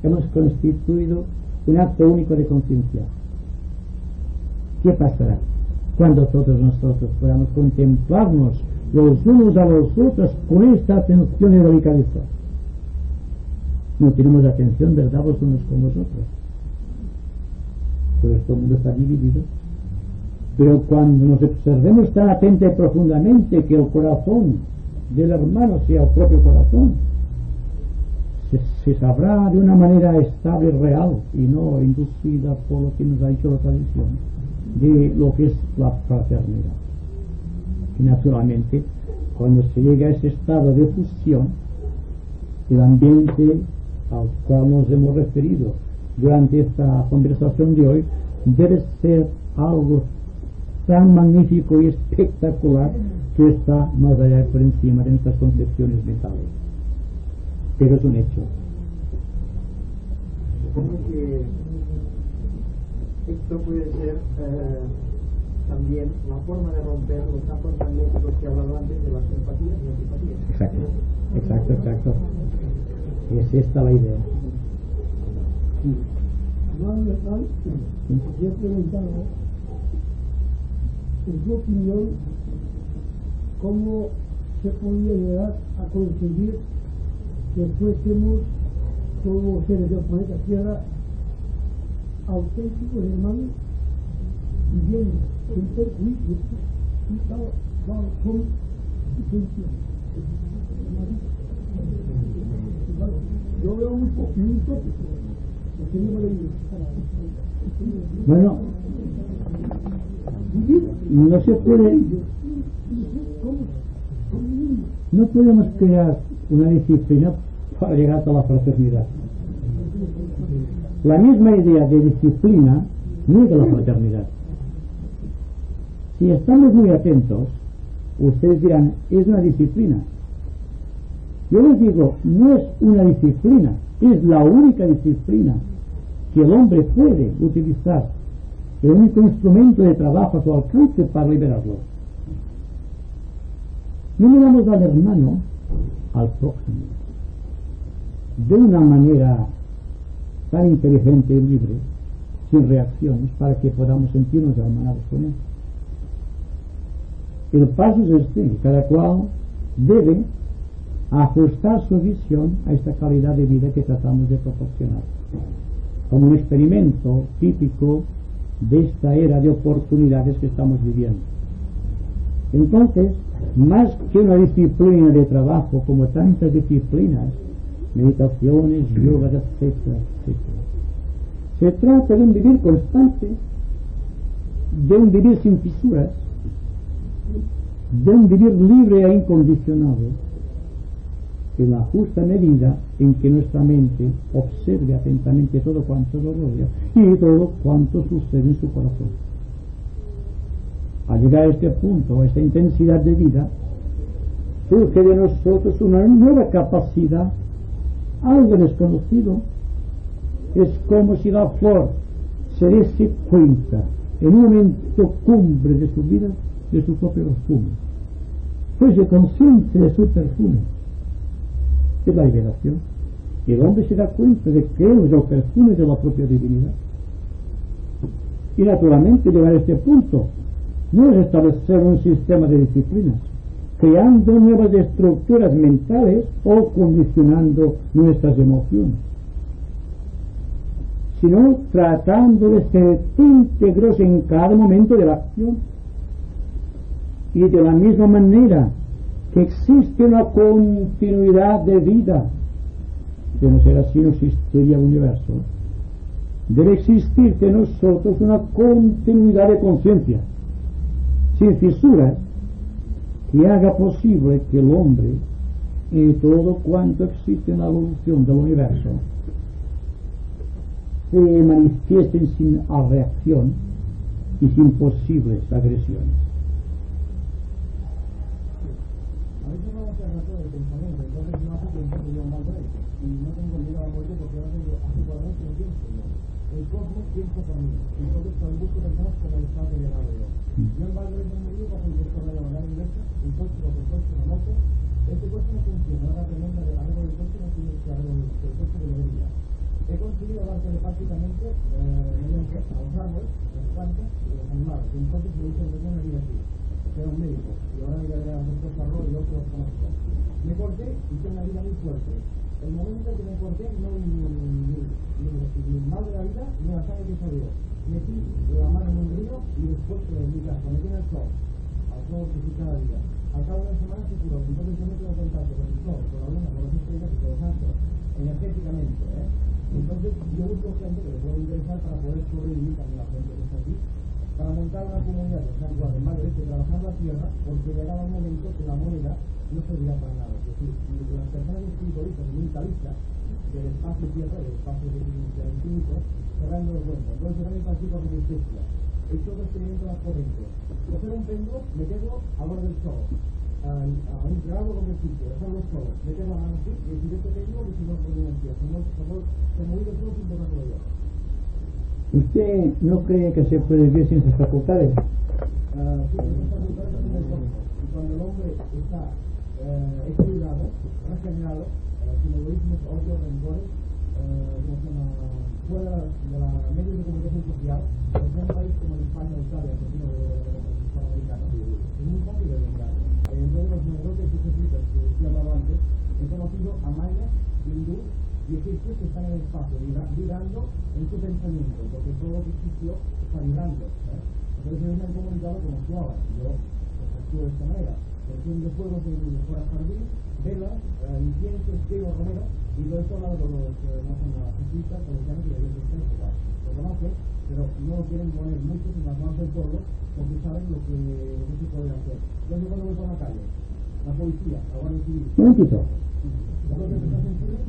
hemos constituido un acto único de conciencia. ¿Qué pasará cuando todos nosotros podamos contemplarnos los unos a los otros con esta atención y delicadeza? No tenemos atención, ¿verdad?, los unos con los otros. Por esto el mundo está dividido. Pero cuando nos observemos tan atenta y profundamente que el corazón del hermano sea el propio corazón, se sabrá de una manera estable y real y no inducida por lo que nos ha dicho la tradición de lo que es la fraternidad. Y naturalmente, cuando se llega a ese estado de fusión, el ambiente al cual nos hemos referido durante esta conversación de hoy debe ser algo tan magnífico y espectacular que está más allá y por encima de nuestras concepciones mentales. Pero es un hecho. Supongo que esto puede ser también la forma de romper los campos magnéticos que he hablado antes de las simpatías y antipatías. Exacto. Es esta la idea. No, verdad, yo he preguntado, en su opinión, cómo se podría llegar a conseguir que fuésemos todos los seres del planeta Tierra auténticos hermanos y bien con yo veo muy poquito bueno, no se puede, no podemos crear una disciplina para llegar a la fraternidad. La misma idea de disciplina no es de la fraternidad. Si estamos muy atentos, ustedes dirán, es una disciplina. Yo les digo, no es una disciplina, es la única disciplina que el hombre puede utilizar, el único instrumento de trabajo a su alcance para liberarlo. No miramos al hermano, al prójimo, de una manera tan inteligente y libre, sin reacciones, para que podamos sentirnos hermanados con él. El paso es este: cada cual debe ajustar su visión a esta calidad de vida que tratamos de proporcionar, como un experimento típico de esta era de oportunidades que estamos viviendo. Entonces, más que una disciplina de trabajo como tantas disciplinas, meditaciones, yogas, etcétera, se trata de un vivir constante, de un vivir sin fisuras, de un vivir libre e incondicionado, en la justa medida en que nuestra mente observe atentamente todo cuanto lo rodea y todo cuanto sucede en su corazón. Al llegar a este punto, a esta intensidad de vida, surge de nosotros una nueva capacidad, algo desconocido. Es como si la flor se diese cuenta en un momento cumbre de su vida de su propio perfume, fuese consciente de su perfume. Es la liberación. Y el hombre se da cuenta de que él es el perfume de la propia divinidad. Y naturalmente llegar a este punto no es establecer un sistema de disciplinas, creando nuevas estructuras mentales o condicionando nuestras emociones, sino tratando de ser íntegros en cada momento de la acción. Y de la misma manera que existe una continuidad de vida, de no ser así no existiría el universo, debe existir de nosotros una continuidad de conciencia, sin fisuras, que haga posible que el hombre y todo cuanto existe en la evolución del universo se manifiesten sin reacción y sin posibles agresiones. A veces vamos a rato del pensamiento, entonces no hace tiempo que yo mal break y no tengo miedo a la muerte porque ahora tengo hace 4 años que no pienso yo. El cosmos piensa por mí, entonces cuando busco personas como el estado de llegado yo. Yo en Valverde me digo bajo el texto de la manera inversa, el coche, lo que coche, la moto, este coche no funciona, una tremenda de algo del coche no tiene que algo del coche de debería. He conseguido hablar telepáticamente mediante a los árboles, las plantas y los animales, y entonces me dice que tengo una vida aquí. Era un médico, y ahora me voy a hacer cosas y yo que los conozco. Me corté y tengo una vida muy fuerte. El momento que me corté, no ni mal de la vida, ni la sangre que salió. Metí la mano en un río y después en mi casa, metí en el sol, al sol que sí cada día. Al cabo de una semana se curó, entonces yo me quedo en contacto con el sol, con la luna, con las estrellas y con los astros, energéticamente. Entonces yo busco gente que le pueda interesar para poder sobrevivir también la gente que está aquí, para montar una comunidad de San Juan de Madrid, que trabajar la tierra, porque llegaba un momento que la moneda no servirá para nada. Es decir, las personas espiritualistas y mentalistas del espacio tierra, del espacio del infinito, cerrando el cuento. Entonces yo también practico resistencia. He hecho otro experimento más potente. Coger un péndulo, meterlo a borde del sol, a un grado donde existe, dejarlo solo, meterlo a mano así, y decir este péndulo que si no es energía, se movido solo sin tocarlo yo. ¿Usted no cree que se puede vivir sin sus facultades? Sí, esas facultades son del cosmos. Y cuando el hombre está equilibrado, regenerado, sin egoísmos, odios, rencores, fuera de la medios de comunicación social, por ejemplo, un país como España, Italia, Argentina, Hispanoamericano, es muy fácil de vengar. Entonces los numerosos jesuitas que he hablado antes, he conocido a mayas, hindús y egipcios que están en el espacio, vibrando en su pensamiento, porque todo lo que existió está vibrando. Entonces ellos me han comunicado como tú ahora, yo actúo de esta manera. Enciendo fuegos en el jardín, velas, incienso, ciego, romero, y todo esto hablado con los jesuitas, con los llanos y de Dios lo conocen, pero no lo quieren poner muchos en las manos del pueblo porque saben lo que se puede hacer. Entonces cuando voy por la calle, la policía, la Guardia Civil. Un momentito.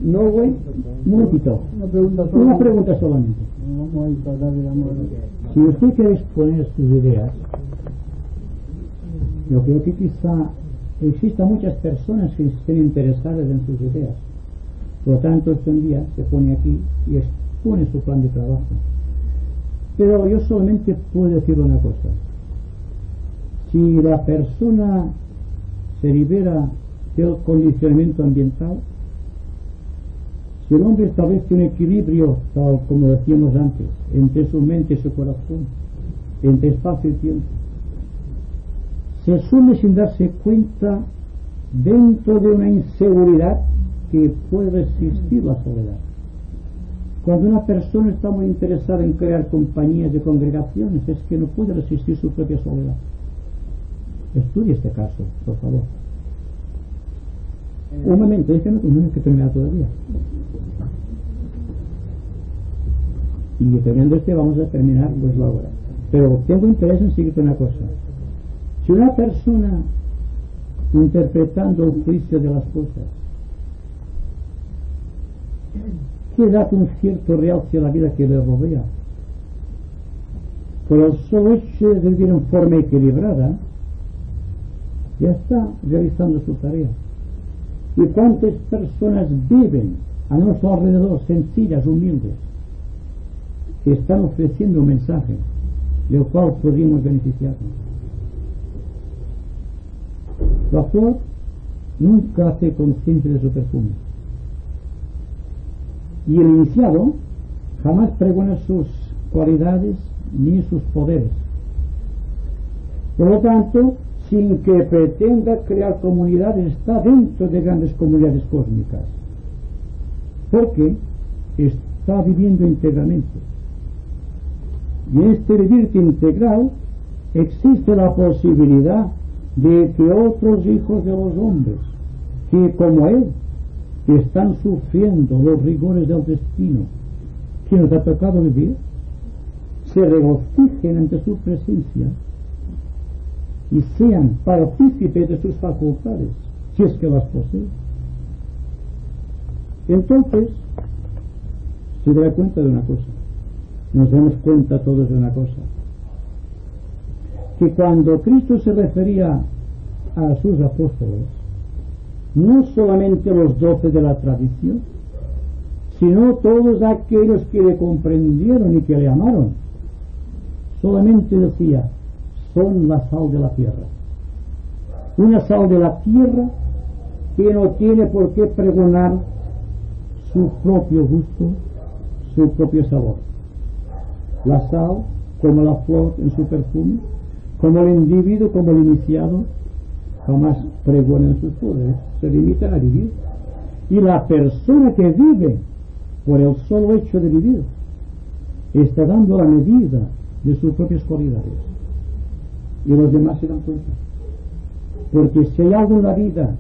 No, güey. Un momentito. Una pregunta solamente. Si usted quiere exponer sus ideas, yo creo que quizá existan muchas personas que estén interesadas en sus ideas. Por lo tanto, este un día se pone aquí y expone su plan de trabajo. Pero yo solamente puedo decir una cosa. Si la persona se libera del condicionamiento ambiental, si el hombre establece un equilibrio, tal como decíamos antes, entre su mente y su corazón, entre espacio y tiempo, se sume sin darse cuenta dentro de una inseguridad que puede resistir la soledad. Cuando una persona está muy interesada en crear compañías y congregaciones, es que no puede resistir su propia soledad. Estudie este caso, por favor. Un momento, déjame que terminar todavía. Y terminando vamos a terminar pues la hora. Pero tengo interés en seguirte una cosa. Si una persona, interpretando el juicio de las cosas, que da un cierto realce a la vida que le rodea, por el solo hecho de vivir en forma equilibrada, ya está realizando su tarea. ¿Y cuántas personas viven a nuestro alrededor, sencillas, humildes, que están ofreciendo un mensaje del cual podríamos beneficiarnos? La flor nunca hace conciencia de su perfume, y el iniciado jamás pregona sus cualidades ni sus poderes. Por lo tanto, sin que pretenda crear comunidades, está dentro de grandes comunidades cósmicas, porque está viviendo íntegramente. Y en este vivir integral existe la posibilidad de que otros hijos de los hombres, que como él, están sufriendo los rigores del destino, que nos ha tocado vivir se regocijen ante su presencia y sean partícipes de sus facultades, si es que las posee. Entonces se dará cuenta de una cosa, nos damos cuenta todos de una cosa, que cuando Cristo se refería a sus apóstoles, no solamente los 12 de la tradición, sino todos aquellos que le comprendieron y que le amaron, solamente decía: son la sal de la tierra. Una sal de la tierra que no tiene por qué pregonar su propio gusto, su propio sabor. La sal, como la flor en su perfume, como el individuo, como el iniciado, jamás pregonan sus poderes, se limitan a vivir. Y la persona que vive por el solo hecho de vivir está dando la medida de sus propias cualidades, y los demás se dan cuenta, porque si hay algo en la vida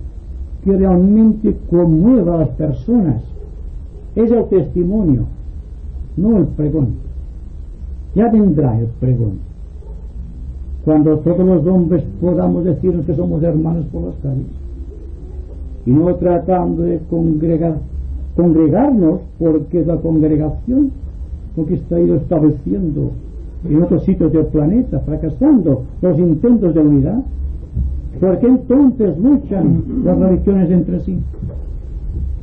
que realmente conmueva a las personas, es el testimonio, no el pregón. Ya vendrá el pregón cuando todos los hombres podamos decirnos que somos hermanos por las calles, y no tratando de congregarnos, porque es la congregación porque está ido estableciendo en otros sitios del planeta, fracasando los intentos de unidad. Porque entonces luchan las religiones entre sí,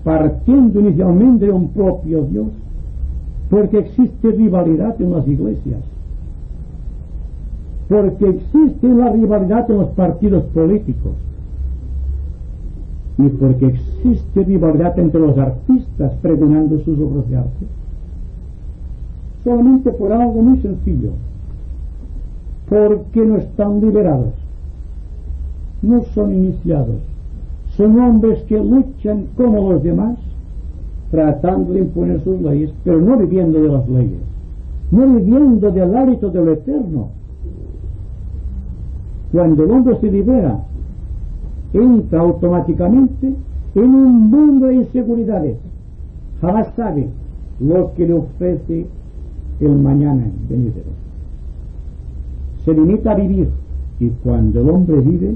partiendo inicialmente de un propio Dios, porque existe rivalidad en las iglesias, porque existe la rivalidad en los partidos políticos, y porque existe rivalidad entre los artistas pregonando sus obras de arte, solamente por algo muy sencillo: porque no están liberados, no son iniciados, son hombres que luchan como los demás, tratando de imponer sus leyes, pero no viviendo de las leyes, no viviendo del hálito de lo eterno. Cuando el hombre se libera, entra automáticamente en un mundo de inseguridades, jamás sabe lo que le ofrece el mañana venidero. Se limita a vivir, y cuando el hombre vive,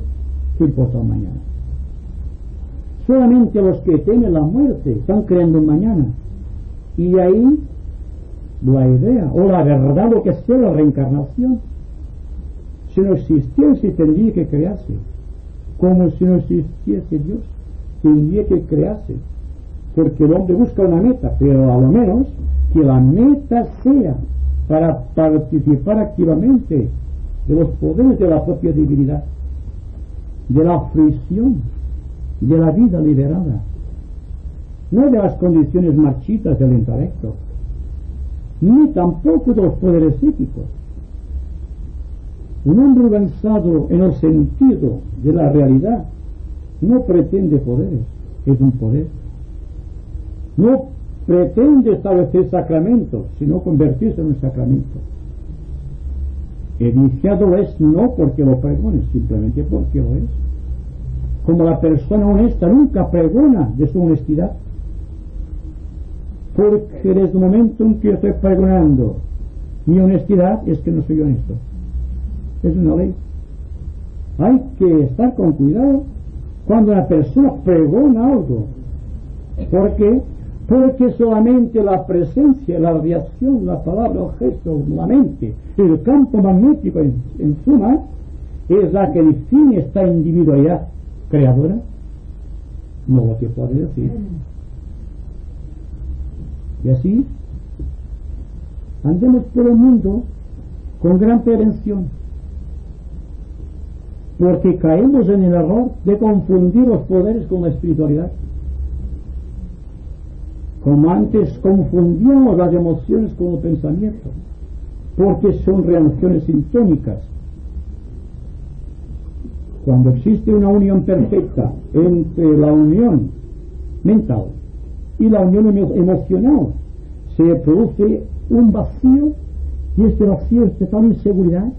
¿qué importa el mañana? Solamente los que temen la muerte están creando un mañana, y ahí la idea o la verdad, lo que sea la reencarnación, si no existiese tendría que crearse, como si no existiese Dios tendría que crearse, porque el hombre busca una meta, pero a lo menos que la meta sea para participar activamente de los poderes de la propia divinidad, de la fruición, de la vida liberada, no de las condiciones marchitas del intelecto, ni tampoco de los poderes psíquicos. Un hombre organizado en el sentido de la realidad no pretende poderes, es un poder. No pretende establecer sacramentos, sino convertirse en un sacramento. El iniciado es no porque lo pregone, simplemente porque lo es. Como la persona honesta nunca pregona de su honestidad, porque desde el momento en que yo estoy pregonando mi honestidad es que no soy honesto. Es una ley. Hay que estar con cuidado cuando una persona pregona algo. ¿Por qué? Porque solamente la presencia, la radiación, la palabra, el gesto, la mente, el campo magnético en suma, es la que define esta individualidad creadora, no lo que puede decir. Y así andemos por el mundo con gran prevención, porque caemos en el error de confundir los poderes con la espiritualidad, como antes confundíamos las emociones con el pensamiento, porque son reacciones sintónicas. Cuando existe una unión perfecta entre la unión mental y la unión emocional, se produce un vacío, y este vacío es de tal inseguridad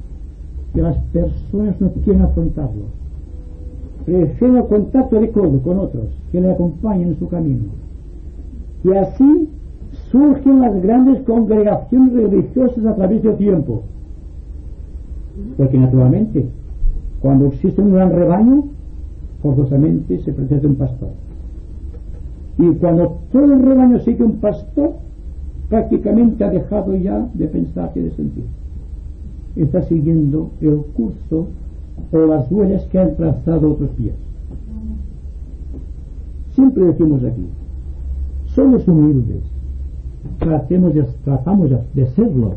que las personas no quieren afrontarlo. Prefieren el contacto de codo con otros que le acompañen en su camino. Y así surgen las grandes congregaciones religiosas a través del tiempo. Porque naturalmente, cuando existe un gran rebaño, forzosamente se precede un pastor. Y cuando todo el rebaño sigue un pastor, prácticamente ha dejado ya de pensar y de sentir. Está siguiendo el curso o las huellas que han trazado otros pies. Siempre decimos aquí, somos humildes, tratamos de serlo.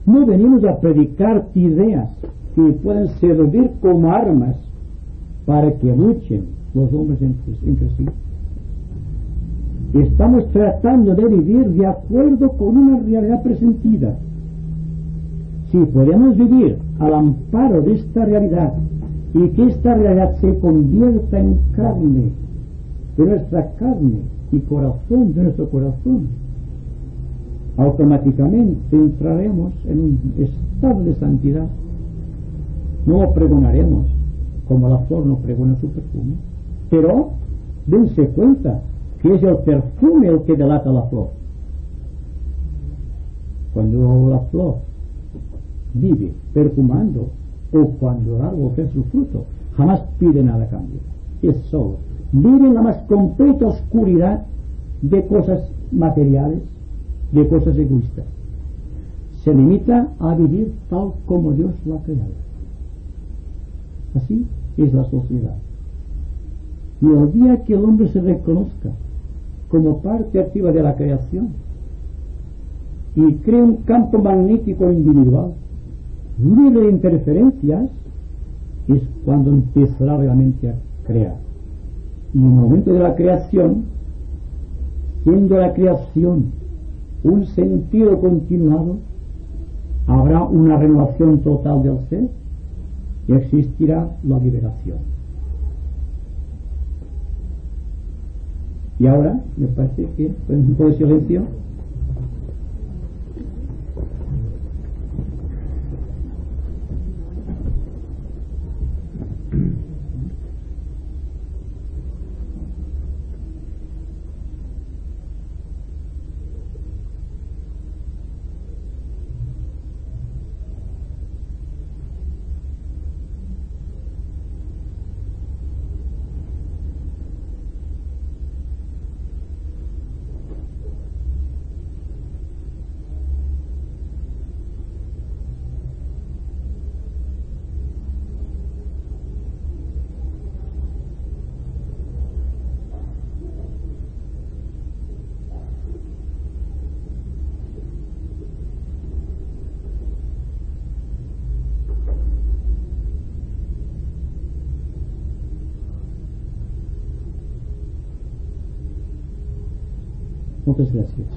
No venimos a predicar ideas que puedan servir como armas para que luchen los hombres entre sí. Estamos tratando de vivir de acuerdo con una realidad presentida. Si podemos vivir al amparo de esta realidad y que esta realidad se convierta en carne de nuestra carne y corazón de nuestro corazón, automáticamente entraremos en un estado de santidad. No lo pregonaremos como la flor no pregona su perfume, pero dense cuenta que es el perfume el que delata la flor. Cuando la flor vive perfumando, o cuando el árbol ofrece su fruto, jamás pide nada a cambio. Es solo vive en la más completa oscuridad de cosas materiales, de cosas egoístas. Se limita a vivir tal como Dios lo ha creado. Así es la sociedad. Y el día que el hombre se reconozca como parte activa de la creación y cree un campo magnético individual libre de interferencias, es cuando empezará realmente a crear. Y en el momento de la creación, siendo la creación un sentido continuado, habrá una renovación total del ser y existirá la liberación. Y ahora, me parece que un poco de silencio. Muchas gracias.